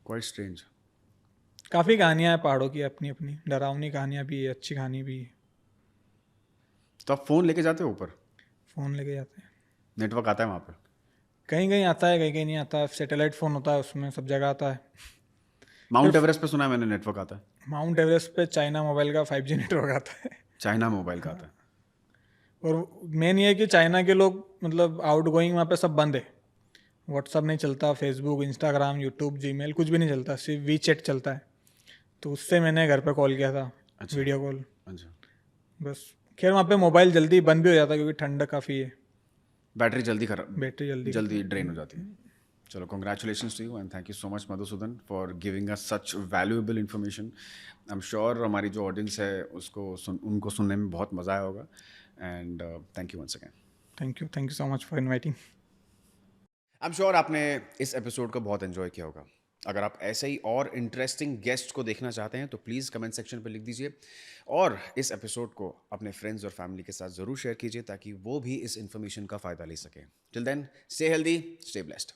Quite strange. काफ़ी कहानियाँ हैं पहाड़ों की, अपनी अपनी डरावनी कहानियाँ भी है, अच्छी कहानी भी है। तो आप फ़ोन लेके जाते हो ऊपर? फ़ोन लेके जाते हैं। नेटवर्क आता है वहाँ पे? कहीं कहीं आता है, कहीं कहीं नहीं आता। सैटेलाइट फ़ोन होता है उसमें, सब जगह आता है। माउंट सिर्फ एवरेस्ट पे सुना है मैंने नेटवर्क आता है। माउंट एवरेस्ट पे चाइना मोबाइल का 5G नेटवर्क आता है। चाइना मोबाइल का आता है। और मेन ये है कि चाइना के लोग मतलब आउट गोइंग वहाँ पे सब बंद है। व्हाट्सअप नहीं चलता, फेसबुक, इंस्टाग्राम, यूट्यूब, जीमेल कुछ भी नहीं चलता, सिर्फ वी चैट चलता है। तो उससे मैंने घर पे कॉल किया था, अच्छा। Video call. अच्छा। बस। खैर वहाँ पे मोबाइल जल्दी बंद भी हो जाता है क्योंकि ठंड काफ़ी है, बैटरी जल्दी खराब, बैटरी जल्दी जल्दी खत्म। ड्रेन हो जाती है। चलो, congratulations to you and thank you so much Madhusudan for giving us such valuable information. I am sure हमारी जो ऑडियंस है उनको सुनने में बहुत मज़ा आया होगा। And thank you once again. Thank you so much for inviting. I am sure आपने इस एपिसोड को बहुत एंजॉय किया होगा। अगर आप ऐसे ही और इंटरेस्टिंग गेस्ट को देखना चाहते हैं तो प्लीज़ कमेंट सेक्शन पर लिख दीजिए, और इस एपिसोड को अपने फ्रेंड्स और फैमिली के साथ ज़रूर शेयर कीजिए ताकि वो भी इस इन्फॉर्मेशन का फ़ायदा ले सकें। Till then, stay healthy, stay blessed.